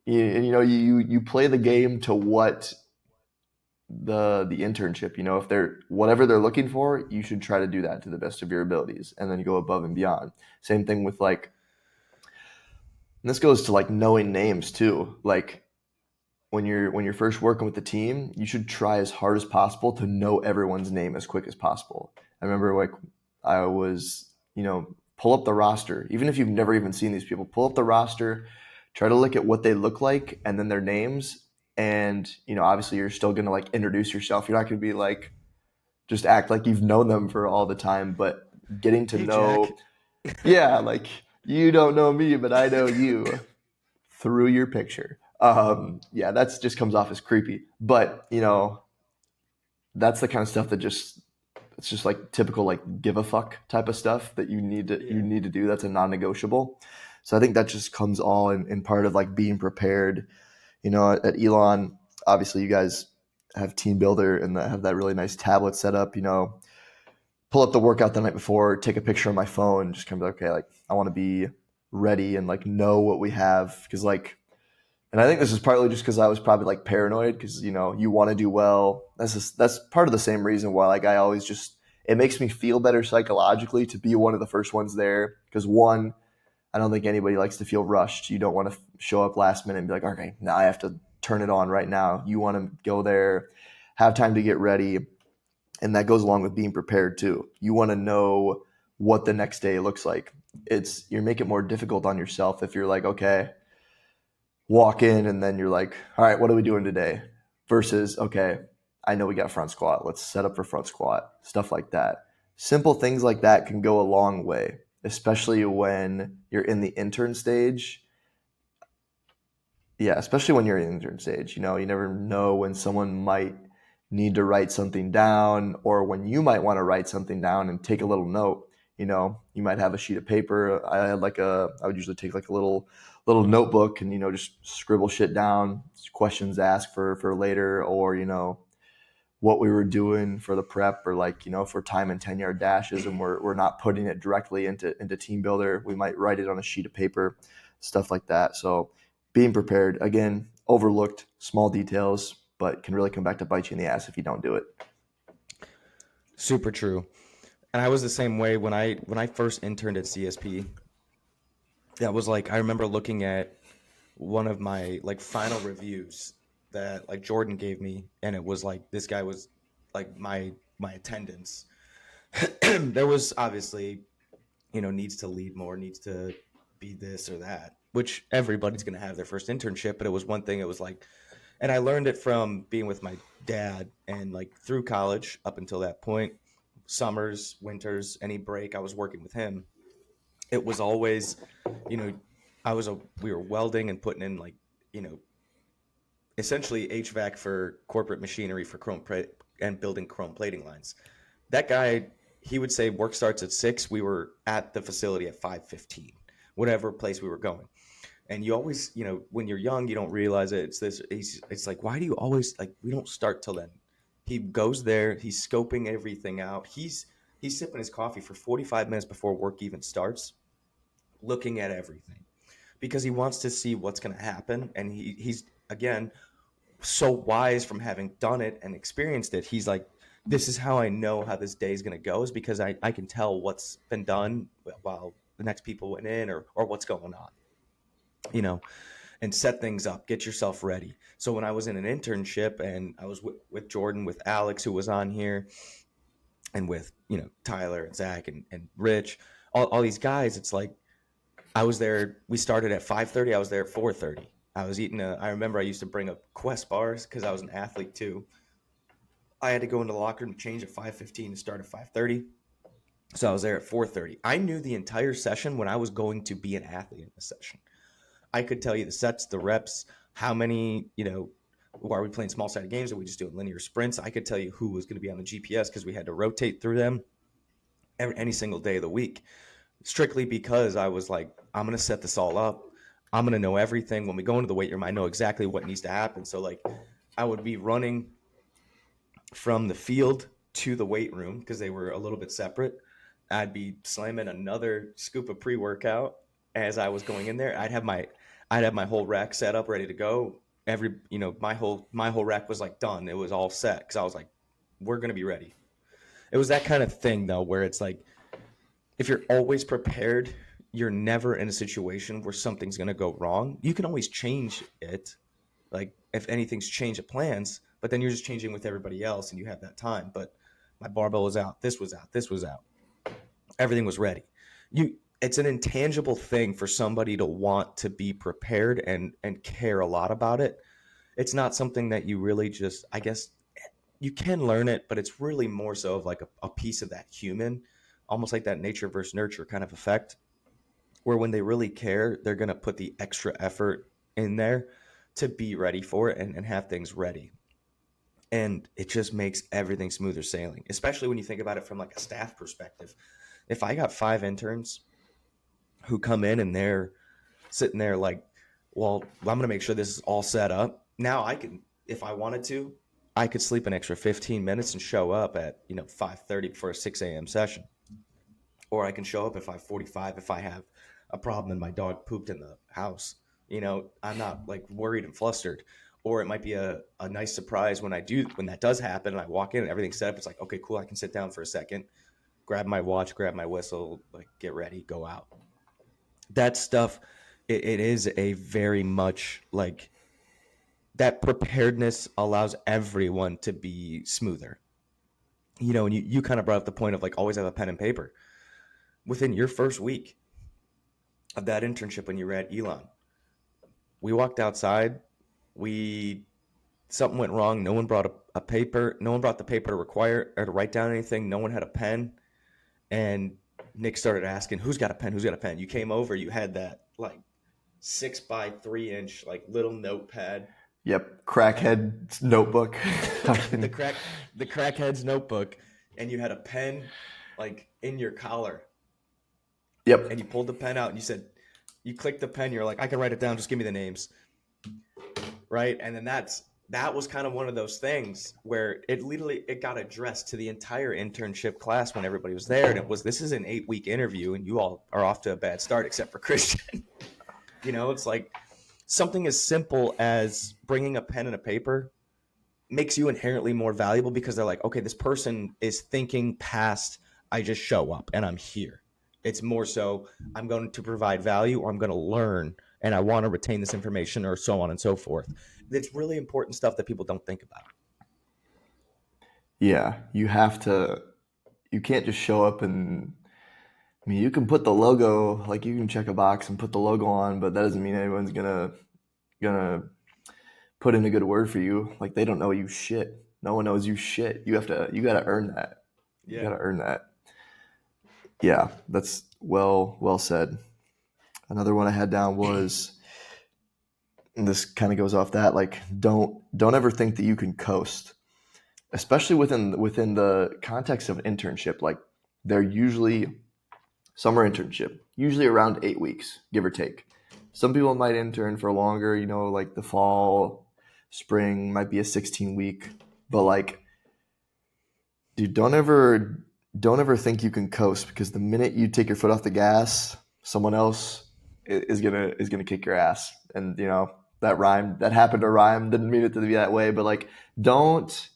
Speaker 1: you play the game to what the internship, if they're whatever they're looking for, you should try to do that to the best of your abilities and then go above and beyond. Same thing with like, and this goes to like knowing names too. Like when you're first working with the team, you should try as hard as possible to know everyone's name as quick as possible. I remember like I was, pull up the roster, even if you've never even seen these people, pull up the roster, try to look at what they look like and then their names. And obviously you're still gonna like introduce yourself. You're not gonna be like just act like you've known them for all the time, but getting to
Speaker 2: Hey Jack.
Speaker 1: know, yeah, like you don't know me, but I know you through your picture. Yeah, that's just comes off as creepy, but that's the kind of stuff that just it's just like typical like give a fuck type of stuff that you
Speaker 2: Yeah.
Speaker 1: need to do. That's a non-negotiable. So I think that just comes all in part of like being prepared. At Elon, obviously you guys have Team Builder and have that really nice tablet set up. pull up the workout the night before, take a picture on my phone, just kind of be like, okay, like I want to be ready and like know what we have because like, and I think this is partly just because I was probably like paranoid because you want to do well. That's part of the same reason why like I always just it makes me feel better psychologically to be one of the first ones there because one, I don't think anybody likes to feel rushed. You don't want to show up last minute and be like, okay, now I have to turn it on right now. You want to go there, have time to get ready, and that goes along with being prepared too. You want to know what the next day looks like. You make it more difficult on yourself if you're like, okay, walk in and then you're like, all right, what are we doing today? Versus, okay, I know we got front squat. Let's set up for front squat. Stuff like that. Simple things like that can go a long way, especially when you're in the intern stage. Yeah, especially when you're in the intern stage. You never know when someone might need to write something down or when you might want to write something down and take a little note. You might have a sheet of paper. I would usually take like a little notebook and just scribble shit down, questions asked for later, or what we were doing for the prep, or like for time and 10-yard dashes, and we're not putting it directly into team builder. We might write it on a sheet of paper, stuff like that. So being prepared, again, overlooked small details, but can really come back to bite you in the ass if you don't do it.
Speaker 2: Super true. And I was the same way when I first interned at CSP. That was like I remember looking at one of my like final reviews that like Jordan gave me, and it was like this guy was like my attendance. There was obviously needs to lead more, needs to be this or that, which everybody's going to have their first internship. But it was one thing. It was like, and I learned it from being with my dad and like through college up until that point, summers, winters, any break, I was working with him. It was always, you know, we were welding and putting in like, you know, essentially HVAC for corporate machinery for and building chrome plating lines. That guy, he would say work starts at 6. We were at the facility at 5:15, whatever place we were going. And you always, when you're young, you don't realize it. It's like, why do you always like? We don't start till then. He goes there. He's scoping everything out. He's sipping his coffee for 45 minutes before work even starts, looking at everything because he wants to see what's going to happen. And he's again so wise from having done it and experienced it. He's like, this is how I know how this day is going to go, is because I can tell what's been done while the next people went in, or what's going on, you know, and set things up, get yourself ready. So when I was in an internship and I was with Jordan, with Alex, who was on here, and with, Tyler and Zach and Rich, all these guys, it's like, I was there. We started at 5:30. I was there at 4:30. I was eating I remember I used to bring up Quest bars because I was an athlete too. I had to go into the locker room to change at 5:15 and start at 5:30. So I was there at 4:30. I knew the entire session when I was going to be an athlete in the session. I could tell you the sets, the reps, how many, are we playing small sided games? Are we just doing linear sprints? I could tell you who was going to be on the GPS because we had to rotate through them any single day of the week, strictly because I was like, I'm going to set this all up. I'm going to know everything. When we go into the weight room, I know exactly what needs to happen. So, like, I would be running from the field to the weight room because they were a little bit separate. I'd be slamming another scoop of pre-workout as I was going in there. I'd have my whole rack set up ready to go. My whole rack was like done. It was all set because I was like, we're going to be ready. It was that kind of thing though, where it's like, if you're always prepared, you're never in a situation where something's going to go wrong. You can always change it, like if anything's changed at plans, but then you're just changing with everybody else and you have that time. But my barbell was out, this was out, this was out, everything was ready. It's an intangible thing for somebody to want to be prepared and care a lot about it. It's not something that you really just, I guess, you can learn it, but it's really more so of like a piece of that human, almost like that nature versus nurture kind of effect, where when they really care, they're going to put the extra effort in there to be ready for it and have things ready. And it just makes everything smoother sailing, especially when you think about it from like a staff perspective. If I got 5 interns who come in and they're sitting there like, well, I'm going to make sure this is all set up. Now I can, if I wanted to, I could sleep an extra 15 minutes and show up at 5:30 for a 6 a.m. session, or I can show up at 5:45 if I have a problem and my dog pooped in the house. I'm not like worried and flustered. Or it might be a nice surprise when that does happen and I walk in and everything's set up. It's like, okay, cool, I can sit down for a second, grab my watch, grab my whistle, like get ready, go out. That stuff, it is a very much like that preparedness allows everyone to be smoother. And you kind of brought up the point of like always have a pen and paper. Within your first week of that internship when you were at Elon, we walked outside, we something went wrong, no one brought a paper, no one brought the paper to require or to write down anything, no one had a pen, and Nick started asking, who's got a pen, who's got a pen? You came over, you had that like 6 by 3 inch like little notepad.
Speaker 1: Yep, crackhead notebook.
Speaker 2: the crack the crackhead's notebook, and you had a pen like in your collar,
Speaker 1: Yep.
Speaker 2: and you pulled the pen out and you clicked the pen, you're like, I can write it down, just give me the names. Right. And then that was kind of one of those things where it got addressed to the entire internship class when everybody was there. And this is an 8-week interview and you all are off to a bad start except for Christian. It's like something as simple as bringing a pen and a paper makes you inherently more valuable because they're like, okay, this person is thinking past, I just show up and I'm here. It's more so I'm going to provide value or I'm going to learn and I want to retain this information or so on and so forth. It's really important stuff that people don't think about.
Speaker 1: Yeah, you have to. You can't just show up and. I mean, you can put the logo, like you can check a box and put the logo on, but that doesn't mean anyone's gonna put in a good word for you. Like they don't know you shit. No one knows you shit. You gotta earn that. You
Speaker 2: Yeah.
Speaker 1: gotta earn that. Yeah, that's well said. Another one I had down was, and this kind of goes off that, like don't ever think that you can coast, especially within the context of an internship. Like they're usually summer internship, usually around 8 weeks, give or take. Some people might intern for longer, like the fall, spring might be a 16 week, but like, dude, don't ever think you can coast because the minute you take your foot off the gas, someone else is gonna kick your ass. And that happened to rhyme. Didn't mean it to be that way, but like, don't.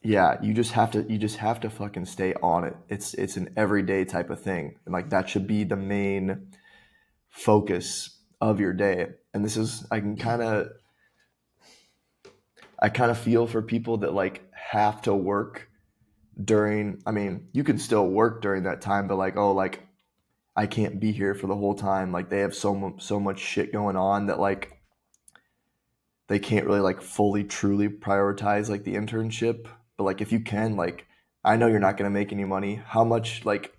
Speaker 1: Yeah, you just have to fucking stay on it. It's an everyday type of thing, and like that should be the main focus of your day. And this is I kind of feel for people that like have to work during. I mean, you can still work during that time, but like, oh, like I can't be here for the whole time. Like they have so much shit going on that like they can't really like fully truly prioritize like the internship. But like if you can, like I know you're not going to make any money. How much, like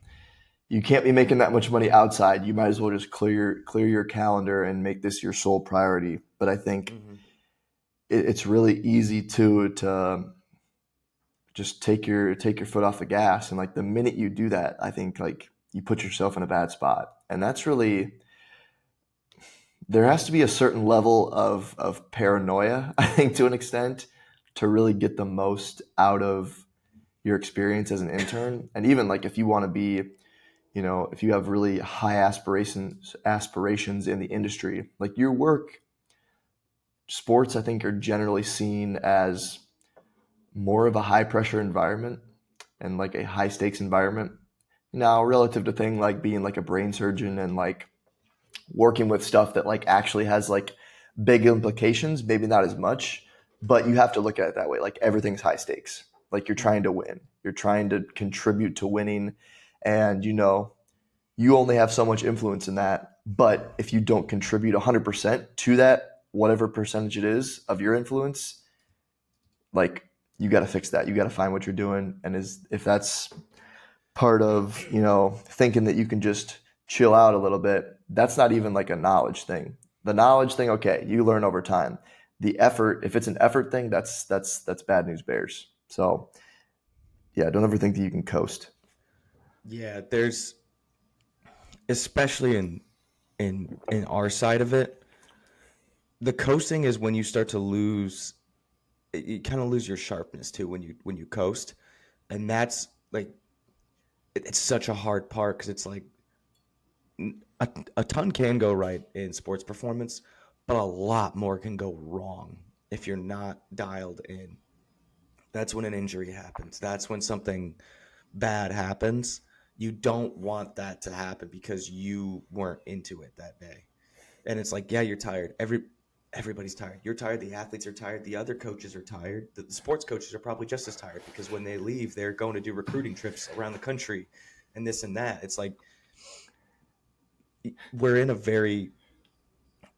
Speaker 1: you can't be making that much money outside. You might as well just clear your calendar and make this your sole priority. But I think
Speaker 2: Mm-hmm.
Speaker 1: it's really easy to just take your foot off the gas, and like the minute you do that, I think like you put yourself in a bad spot. And that's really, there has to be a certain level of paranoia, I think, to an extent, to really get the most out of your experience as an intern. And even like if you want to be, if you have really high aspirations in the industry, like your work, sports, I think, are generally seen as more of a high pressure environment and like a high stakes environment. Now, relative to thing like being like a brain surgeon and like working with stuff that like actually has like big implications, maybe not as much, but you have to look at it that way. Like everything's high stakes. Like you're trying
Speaker 2: Mm-hmm.
Speaker 1: to win. You're trying to contribute to winning, and you only have so much influence in that. But if you don't contribute 100% to that, whatever percentage it is of your influence, like you got to fix that. You got to find what you're doing, and if that's part of thinking that you can just chill out a little bit, that's not even like a knowledge thing. The knowledge thing, okay, you learn over time. The effort, if it's an effort thing, that's bad news bears. So yeah, don't ever think that you can coast.
Speaker 2: Yeah, there's especially in our side of it, The coasting is when you start to lose, you kind of lose your sharpness too when you coast, and that's like it's such a hard part because it's like a, a ton can go right in sports performance, but a lot more can go wrong if you're not dialed in. That's when an injury happens. That's when something bad happens. You don't want that to happen because you weren't into it that day. And it's like, yeah, you're tired. Everybody's tired. You're tired. The athletes are tired. The other coaches are tired. The sports coaches are probably just as tired because when they leave, they're going to do recruiting trips around the country and this and that. It's like we're in a very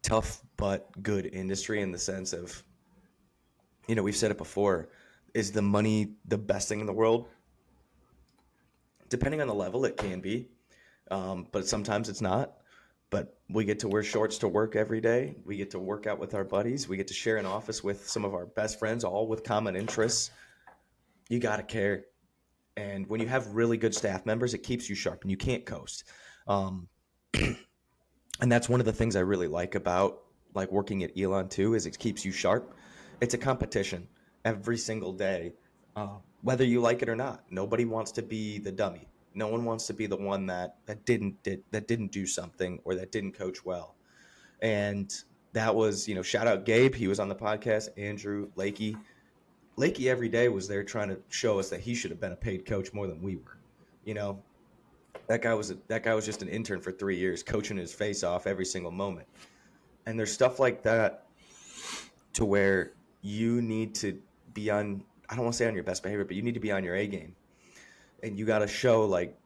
Speaker 2: tough but good industry in the sense of, we've said it before, is the money the best thing in the world? Depending on the level, it can be, but sometimes it's not. But we get to wear shorts to work every day. We get to work out with our buddies. We get to share an office with some of our best friends, all with common interests. You got to care. And when you have really good staff members, it keeps you sharp and you can't coast. Um, and that's one of the things I really like about like working at Elon too, is it keeps you sharp. It's a competition every single day, whether you like it or not. Nobody wants to be the dummy. No one wants to be the one that didn't do something or that didn't coach well. And that was, shout out Gabe. He was on the podcast. Andrew, Lakey. Lakey every day was there trying to show us that he should have been a paid coach more than we were. You know, that guy was just an intern for 3 years, coaching his face off every single moment. And there's stuff like that to where you need to be on. I don't want to say on your best behavior, but you need to be on your A game, and you got to show like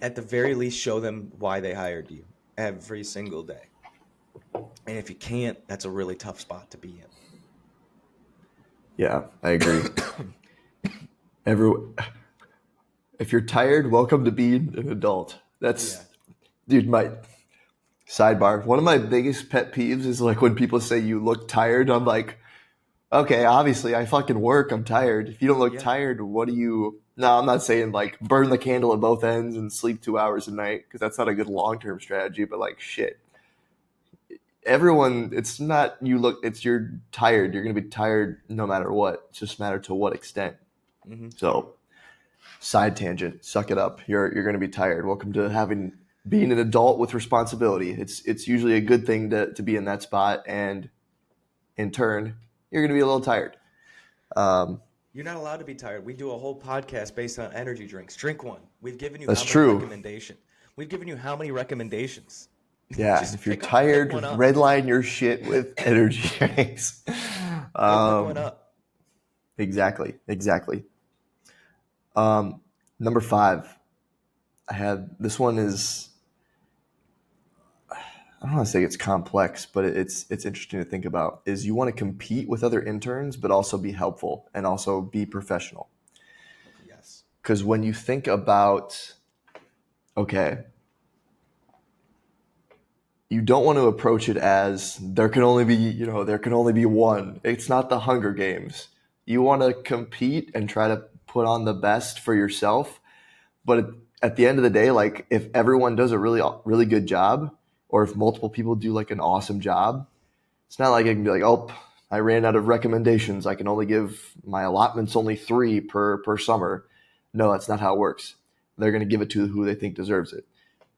Speaker 2: at the very least show them why they hired you every single day. And if you can't, that's a really tough spot to be in.
Speaker 1: Yeah, I agree. Every if you're tired, welcome to being an adult.
Speaker 2: Yeah.
Speaker 1: That's dude, my sidebar. One of my biggest pet peeves is like when people say you look tired. I'm like, okay, obviously I fucking work. I'm tired. If you don't look
Speaker 2: Yeah.
Speaker 1: tired, what do you? No, I'm not saying like burn the candle at both ends and sleep 2 hours a night because that's not a good long term strategy. But like shit, everyone, it's not you look. It's you're tired. You're gonna be tired no matter what. It's just a matter to what extent.
Speaker 2: Hmm.
Speaker 1: So side tangent. Suck it up. You're going to be tired. Welcome to having being an adult with responsibility. It's usually a good thing to be in that spot, and in turn, you're going to be a little tired. Um,
Speaker 2: You're not allowed to be tired. We do a whole podcast based on energy drinks. Drink one. We've given you
Speaker 1: that's
Speaker 2: how many
Speaker 1: true.
Speaker 2: recommendations? We've given you how many recommendations?
Speaker 1: Yeah,
Speaker 2: Just
Speaker 1: if you're
Speaker 2: pick
Speaker 1: tired,
Speaker 2: one up.
Speaker 1: redline your shit with energy drinks.
Speaker 2: Go pick one
Speaker 1: Um,
Speaker 2: up.
Speaker 1: exactly, exactly. Um, number five, I have this one is I don't want to say it's complex, but it's interesting to think about. Is you want to compete with other interns, but also be helpful and also be professional.
Speaker 2: Yes.
Speaker 1: Because when you think about, okay, you don't want to approach it as there can only be, there can only be one. It's not the Hunger Games. You want to compete and try to put on the best for yourself. But at the end of the day, like if everyone does a really good job, or if multiple people do like an awesome job, it's not like I can be like, oh, I ran out of recommendations. I can only give my allotments only 3 per summer. No, that's not how it works. They're going to give it to who they think deserves it.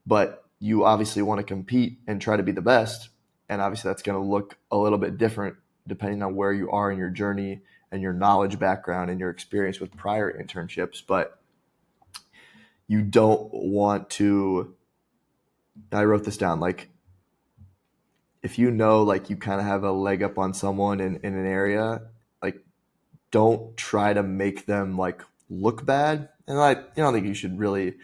Speaker 1: But you obviously want to compete and try to be the best. And obviously that's going to look a little bit different depending on where you are in your journey and your knowledge background and your experience with prior internships. But you don't want to, I wrote this down, like if you know like you kind of have a leg up on someone in an area, like don't try to make them like look bad. And I don't think you should really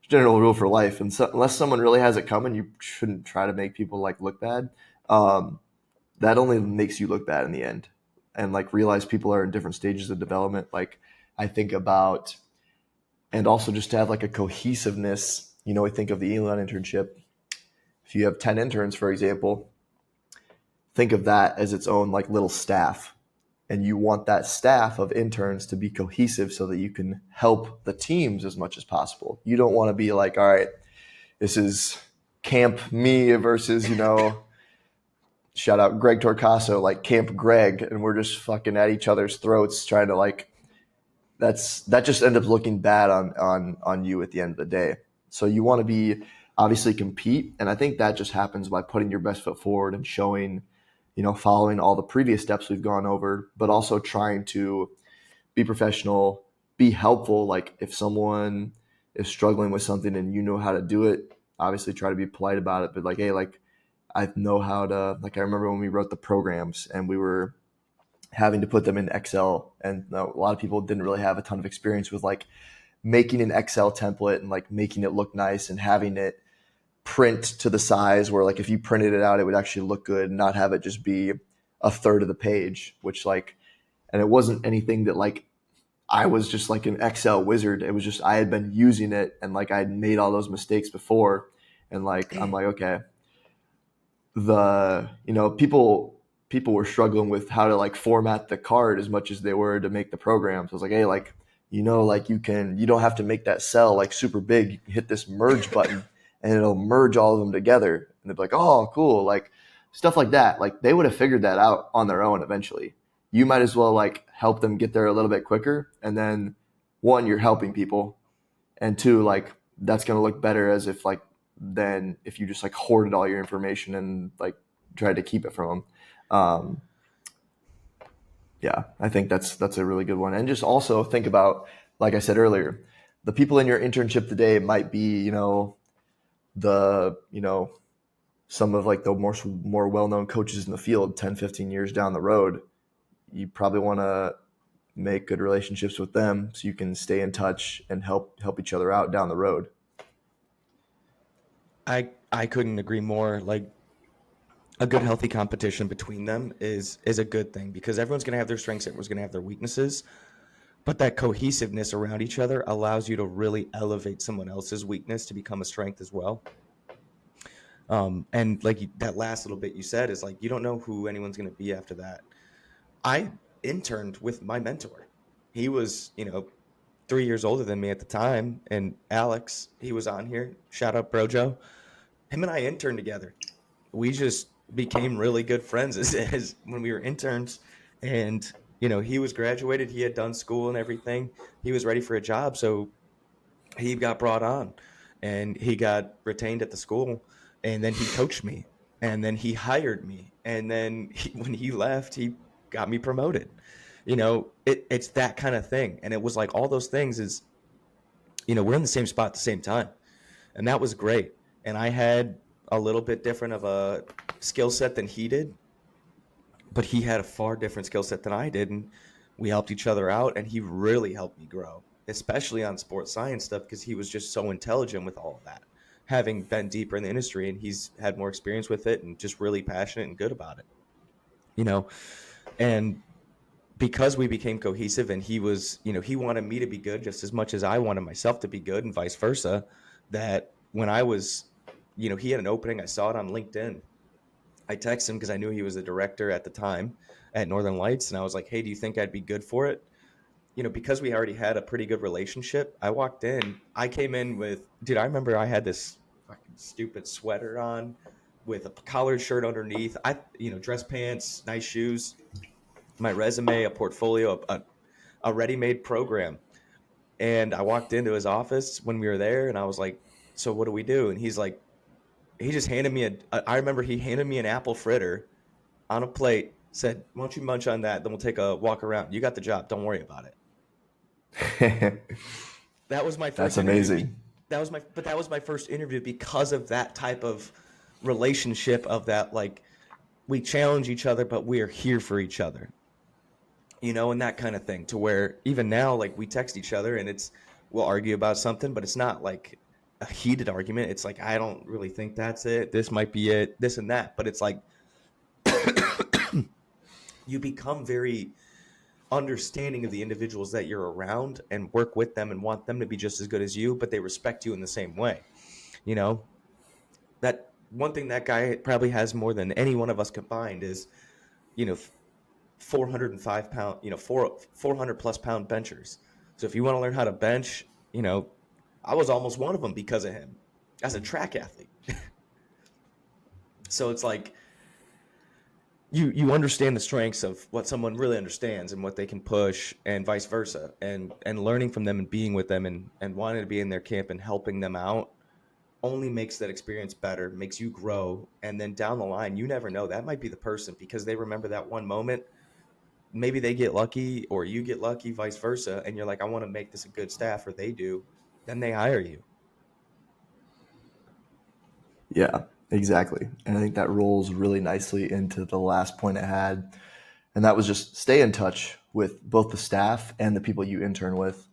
Speaker 1: general rule for life. And so, unless someone really has it coming, you shouldn't try to make people like look bad. Um, that only makes you look bad in the end. And like realize people are in different stages of development. Like I think about, and also just to have like a cohesiveness. We think of the Elon internship. If you have 10 interns, for example, think of that as its own like little staff, and you want that staff of interns to be cohesive so that you can help the teams as much as possible. You don't want to be like, all right, this is camp me versus shout out Greg Torcaso, like Camp Greg, and we're just fucking at each other's throats trying to like that just ends up looking bad on you at the end of the day. So you want to be obviously compete, and I think that just happens by putting your best foot forward and showing, following all the previous steps we've gone over, but also trying to be professional, be helpful. Like if someone is struggling with something and you know how to do it, obviously try to be polite about it. But like, hey, like I know how to. Like I remember when we wrote the programs and we were having to put them in Excel, and a lot of people didn't really have a ton of experience with like making an Excel template and like making it look nice and having it print to the size where like if you printed it out, it would actually look good and not have it just be a third of the page, which like, and it wasn't anything that like I was just like an Excel wizard. It was just I had been using it and like I had made all those mistakes before. And like I'm like, okay, people were struggling with how to like format the card as much as they were to make the programs. I was like, hey, like like you don't have to make that cell like super big. You can hit this merge button and it'll merge all of them together. And they'd be like, oh, cool, like stuff like that. Like they would have figured that out on their own eventually. You might as well like help them get there a little bit quicker, and then one, you're helping people, and two, like that's going to look better as if like than if you just like hoarded all your information and like tried to keep it from them. Yeah, I think that's a really good one. And just also think about, like I said earlier, the people in your internship today might be the some of like the more well-known coaches in the field 10, 15 years down the road. You probably want to make good relationships with them so you can stay in touch and help each other out down the road.
Speaker 2: I couldn't agree more. Like a good healthy competition between them is a good thing because everyone's going to have their strengths, everyone's going to have their weaknesses, but that cohesiveness around each other allows you to really elevate someone else's weakness to become a strength as well. And like that last little bit you said is like you don't know who anyone's going to be after that. I interned with my mentor. He was 3 years older than me at the time, and Alex, he was on here. Shout out Brojo. Him and I interned together. We just became really good friends as when we were interns, and he was graduated. He had done school and everything. He was ready for a job, so he got brought on, and he got retained at the school, and then he coached me, and then he hired me, and then when he left, he got me promoted. It's that kind of thing, and it was like all those things is we're in the same spot at the same time, and that was great. And I had a little bit different of a skill set than he did, but he had a far different skill set than I did, and we helped each other out, and he really helped me grow, especially on sports science stuff because he was just so intelligent with all of that, having been deeper in the industry, and he's had more experience with it and just really passionate and good about it. you know and because we became cohesive, and he wanted me to be good just as much as I wanted myself to be good, and vice versa, that when I was he had an opening, I saw it on LinkedIn. I texted him because I knew he was the director at the time at Northern Lights, and I was like, hey, do you think I'd be good for it? Because we already had a pretty good relationship, I walked in. I came in with, dude, I remember I had this fucking stupid sweater on with a collared shirt underneath. Dress pants, nice shoes, my resume, a portfolio, a ready-made program. And I walked into his office when we were there, and I was like, so what do we do? And he's like, he just handed me I remember he handed me an apple fritter on a plate, said, why don't you munch on that? Then we'll take a walk around. You got the job. Don't worry about it. That was my
Speaker 1: That's
Speaker 2: first interview.
Speaker 1: amazing.
Speaker 2: That was my first interview because of that type of relationship of that, like, we challenge each other, but we are here for each other, and that kind of thing, to where even now, like, we text each other and we'll argue about something, but it's not like a heated argument. It's like, I don't really think that's it. This might be it, this and that. But it's like, you become very understanding of the individuals that you're around and work with them and want them to be just as good as you, but they respect you in the same way. You know, that one thing that guy probably has more than any one of us combined is, you know, 405 pound, 400 plus pound benchers. So if you want to learn how to bench, I was almost one of them because of him as a track athlete. So it's like, you understand the strengths of what someone really understands and what they can push, and vice versa, and learning from them and being with them and wanting to be in their camp and helping them out only makes that experience better, makes you grow. And then down the line, you never know, that might be the person, because they remember that one moment. Maybe they get lucky or you get lucky, vice versa, and you're like, I want to make this a good staff, or they do, then they hire you.
Speaker 1: Yeah, exactly. And I think that rolls really nicely into the last point I had. And that was just stay in touch with both the staff and the people you intern with.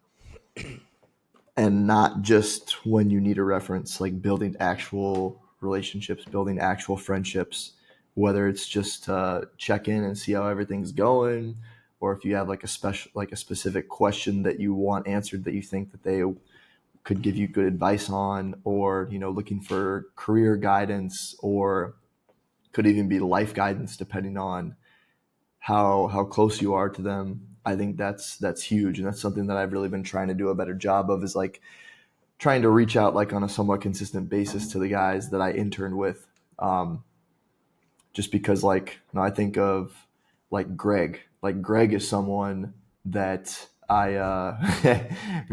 Speaker 1: And not just when you need a reference, like building actual relationships, building actual friendships, whether it's just to check in and see how everything's going, or if you have like a special, like a specific question that you want answered that you think that they could give you good advice on, or, you know, looking for career guidance, or could even be life guidance depending on how close you are to them. I think that's huge, and that's something that I've really been trying to do a better job of, is like trying to reach out like on a somewhat consistent basis to the guys that I interned with. Just because, like, you know, I think of like Greg. Like Greg is someone that I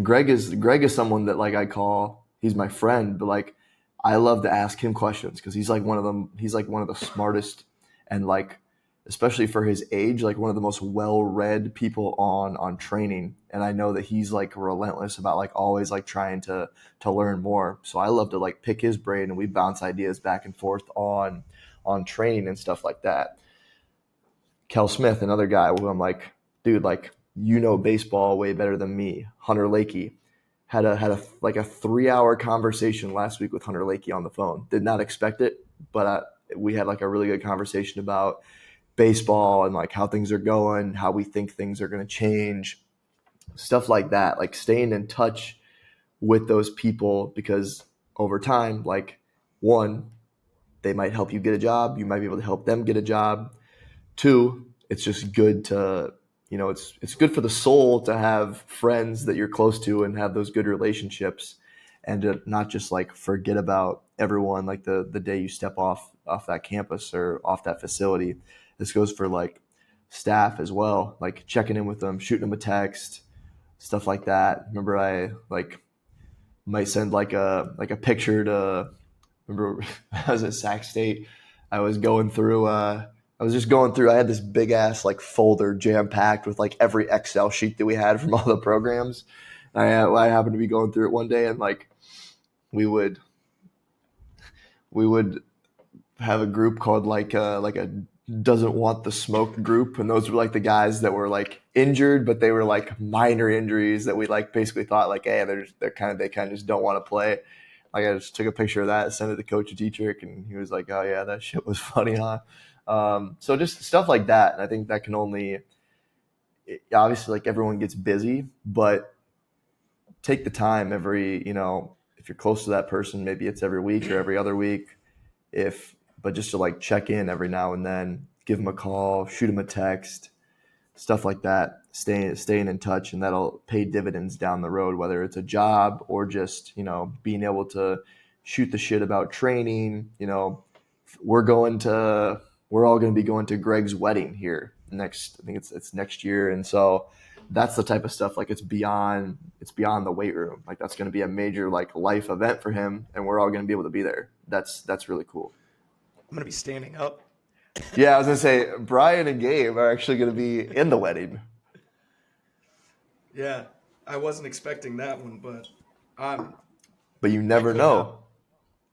Speaker 1: Greg is someone that like I call, he's my friend, but like I love to ask him questions because he's like one of them. He's like one of the smartest, and like especially for his age, like one of the most well-read people on training. And I know that he's like relentless about like always like trying to learn more. So I love to like pick his brain, and we bounce ideas back and forth on training and stuff like that. Kel Smith, another guy who I'm like, dude, like you know baseball way better than me. Hunter Lakey had a like a 3 hour conversation last week with Hunter Lakey on the phone. Did not expect it, but we had like a really good conversation about baseball and like how things are going, how we think things are going to change, stuff like that. Like staying in touch with those people, because over time, like one, they might help you get a job. You might be able to help them get a job. Two, it's just good to, you know, it's good for the soul to have friends that you're close to and have those good relationships, and to not just like forget about everyone like the day you step off that campus or off that facility. This goes for like staff as well, like checking in with them, shooting them a text, stuff like that. Remember, I like might send like a picture to, remember I was at Sac State. I was going through. I was just going through. I had this big ass like folder jam packed with like every Excel sheet that we had from all the programs. I happened to be going through it one day, and like we would we would have a group called like a doesn't want the smoke group, and those were like the guys that were like injured, but they were like minor injuries that we like basically thought like, hey, they kind of just don't want to play. Like I just took a picture of that, sent it to Coach Dietrich, and he was like, "Oh yeah, that shit was funny, huh?" So just stuff like that, and I think that can only, obviously like everyone gets busy, but take the time every, you know, if you're close to that person, maybe it's every week or every other week, if but just to like check in every now and then, give them a call, shoot them a text, stuff like that, staying in touch, and that'll pay dividends down the road, whether it's a job or just, you know, being able to shoot the shit about training. You know, we're going to we're all going to be going to Greg's wedding here next. I think it's next year, and so that's the type of stuff like it's beyond the weight room. Like that's going to be a major like life event for him, and we're all going to be able to be there. That's really cool.
Speaker 2: I'm gonna be standing up.
Speaker 1: Yeah, I was gonna say Brian and Gabe are actually gonna be in the wedding,
Speaker 2: Yeah, I wasn't expecting that one, but um,
Speaker 1: but you
Speaker 2: I
Speaker 1: never
Speaker 2: could not.
Speaker 1: know.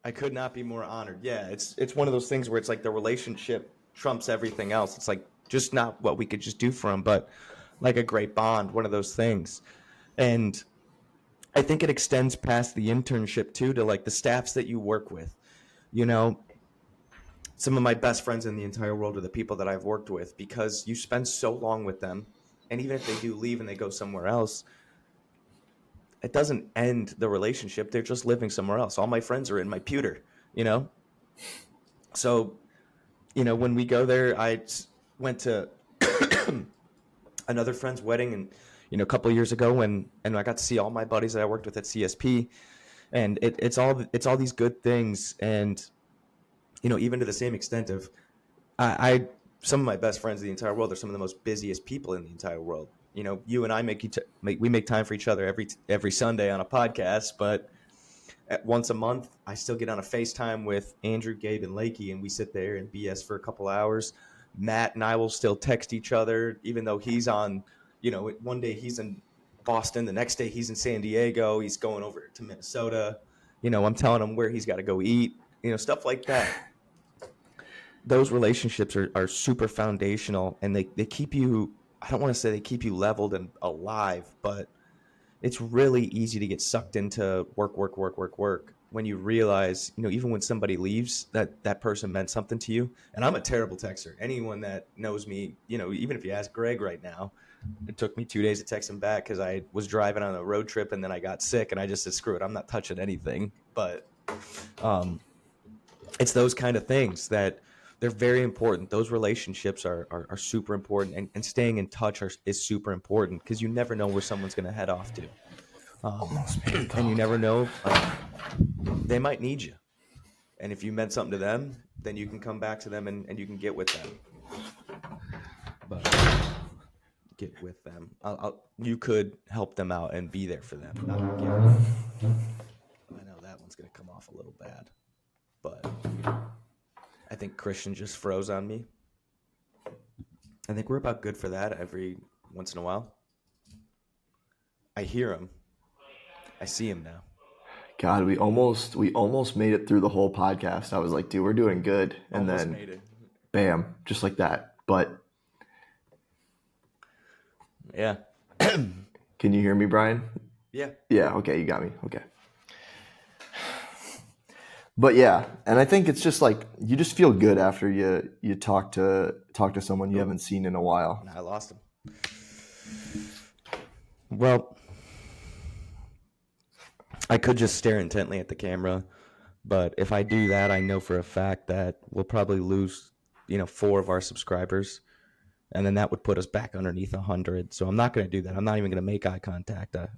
Speaker 2: I could not be more honored. Yeah, it's one of those things where it's like the relationship trumps everything else. It's like just not what we could just do for them, but like a great bond, one of those things. And I think it extends past the internship too, to like the staffs that you work with. You know, some of my best friends in the entire world are the people that I've worked with, because you spend so long with them. And even if they do leave and they go somewhere else, it doesn't end the relationship. They're just living somewhere else. All my friends are in my pewter, you know? So, when we go there, went to another friend's wedding, and a couple of years ago, and I got to see all my buddies that I worked with at CSP, and it's all these good things. And even to the same extent of, I some of my best friends in the entire world are some of the most busiest people in the entire world. You know, you and I we make time for each other every Sunday on a podcast, but once a month, I still get on a FaceTime with Andrew, Gabe, and Lakey, and we sit there and BS for a couple hours. Matt and I will still text each other, even though he's on, one day he's in Boston, the next day he's in San Diego, he's going over to Minnesota. I'm telling him where he's got to go eat, stuff like that. Those relationships are super foundational, and they keep you, I don't want to say they keep you leveled and alive, but it's really easy to get sucked into work when you realize, even when somebody leaves, that person meant something to you. And I'm a terrible texter. Anyone that knows me, even if you ask Greg right now, it took me 2 days to text him back because I was driving on a road trip and then I got sick and I just said, screw it, I'm not touching anything. But it's those kind of things that they're very important. Those relationships are super important, and staying in touch is super important because you never know where someone's going to head off to. And you never know, they might need you. And if you meant something to them, then you can come back to them and you can get with them. But get with them. You could help them out and be there for them. I know that one's going to come off a little bad, but I think Christian just froze on me. I think we're about good for that every once in a while. I hear him. I see him now.
Speaker 1: God, we almost made it through the whole podcast. I was like, dude, we're doing good. And
Speaker 2: almost
Speaker 1: then
Speaker 2: made it.
Speaker 1: Bam, just like that. But
Speaker 2: yeah.
Speaker 1: Can you hear me, Brian?
Speaker 2: Yeah.
Speaker 1: Yeah, okay, you got me. Okay. But yeah, and I think it's just like you just feel good after you talk to someone you haven't seen in a while.
Speaker 2: I lost him. Well, I could just stare intently at the camera, but if I do that, I know for a fact that we'll probably lose, 4 of our subscribers, and then that would put us back underneath 100. So I'm not going to do that. I'm not even going to make eye contact. I'm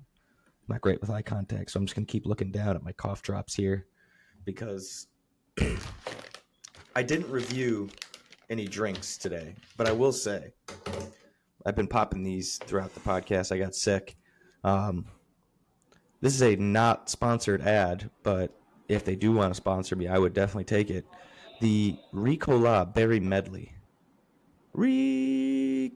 Speaker 2: not great with eye contact, so I'm just going to keep looking down at my cough drops here because I didn't review any drinks today, but I will say I've been popping these throughout the podcast. I got sick. This is a not sponsored ad, but if they do want to sponsor me, I would definitely take it. The Ricola Berry Medley. Ricola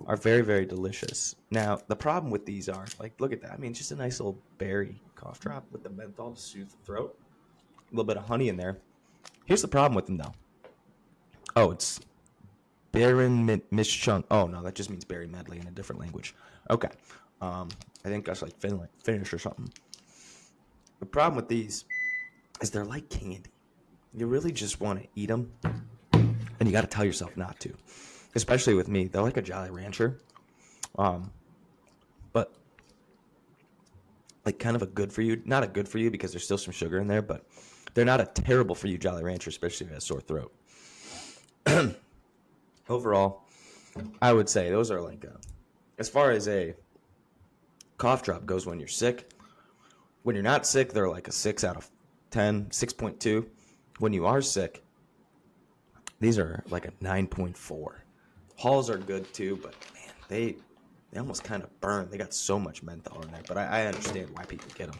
Speaker 2: are very, very delicious. Now, the problem with these are, like, look at that. I mean, just a nice little berry cough drop with the menthol to soothe the throat. A little bit of honey in there. Here's the problem with them, though. Oh, it's Baron Mischunk. Oh, no, that just means berry medley in a different language. Okay. I think that's like Finnish or something. The problem with these is they're like candy. You really just want to eat them, and you got to tell yourself not to. Especially with me, they're like a Jolly Rancher, but like kind of a good for you. Not a good for you because there's still some sugar in there, but they're not a terrible for you Jolly Rancher, especially if you have a sore throat. Overall, I would say those are like as far as a cough drop goes when you're sick. When you're not sick, they're like a 6 out of 10, 6.2. When you are sick, these are like a 9.4. Halls are good too, but man, they almost kind of burn. They got so much menthol in there, but I understand why people get them.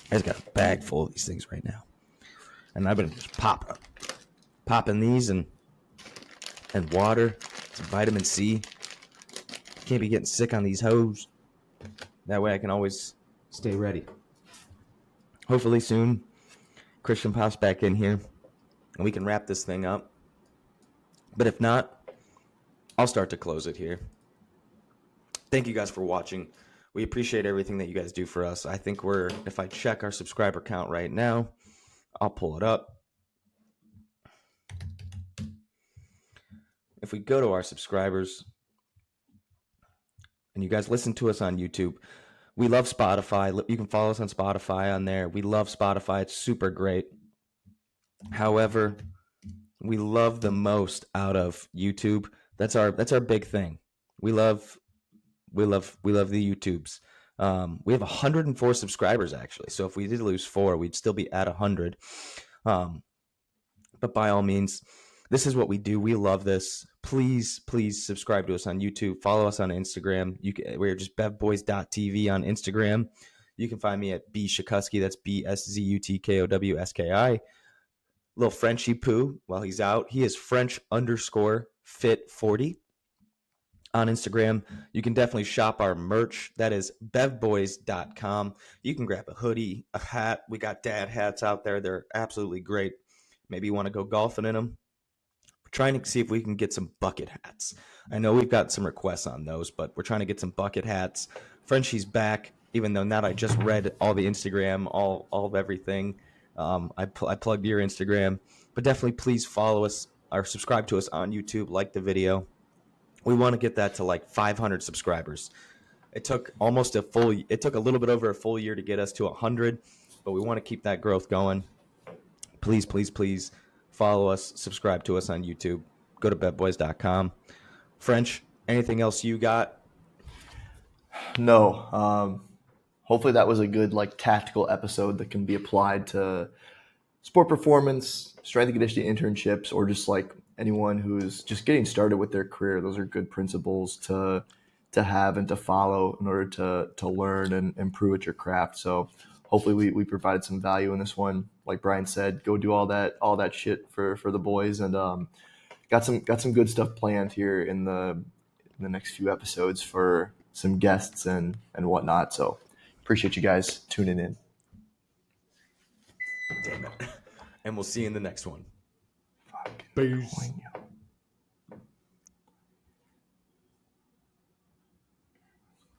Speaker 2: I just got a bag full of these things right now, and I've been just popping these and water, some vitamin C. Can't be getting sick on these hoes. That way I can always stay ready. Hopefully soon Christian pops back in here and we can wrap this thing up. But if not, I'll start to close it here. Thank you guys for watching. We appreciate everything that you guys do for us. I think if I check our subscriber count right now, I'll pull it up. If we go to our subscribers, and you guys listen to us on YouTube, we love Spotify. You can follow us on Spotify on there. We love Spotify. It's super great. However, we love the most out of YouTube. That's our big thing. We love the YouTubes. We have 104 subscribers actually. So if we did lose 4, we'd still be at 100. But by all means, this is what we do. We love this. Please, please subscribe to us on YouTube. Follow us on Instagram. We're just bevboys.tv on Instagram. You can find me at B Shakuski. That's BSZUTKOWSKI. Little Frenchy poo while he's out. He is French underscore fit 40 on Instagram. You can definitely shop our merch. That is bevboys.com. You can grab a hoodie, a hat. We got dad hats out there. They're absolutely great. Maybe you want to go golfing in them. We're trying to see if we can get some bucket hats. I know we've got some requests on those, but we're trying to get some bucket hats. Frenchie's back, even though now I just read all the Instagram, all of everything. I plugged your Instagram, but definitely please follow us or subscribe to us on YouTube, like the video. We want to get that to like 500 subscribers. It took a little bit over a full year to get us to 100, but we want to keep that growth going. Please, please, please follow us, subscribe to us on YouTube. Go to bedboys.com. French, anything else you got?
Speaker 1: No. Hopefully that was a good like tactical episode that can be applied to sport performance, strength and conditioning internships, or just like anyone who's just getting started with their career. Those are good principles to have and to follow in order to learn and improve at your craft. So hopefully we provided some value in this one. Like Brian said, go do all that shit for the boys, and got some good stuff planned here in the next few episodes for some guests and whatnot. So appreciate you guys tuning in.
Speaker 2: Damn it. And we'll see you in the next one.
Speaker 1: Fucking
Speaker 2: Peace.
Speaker 1: coin.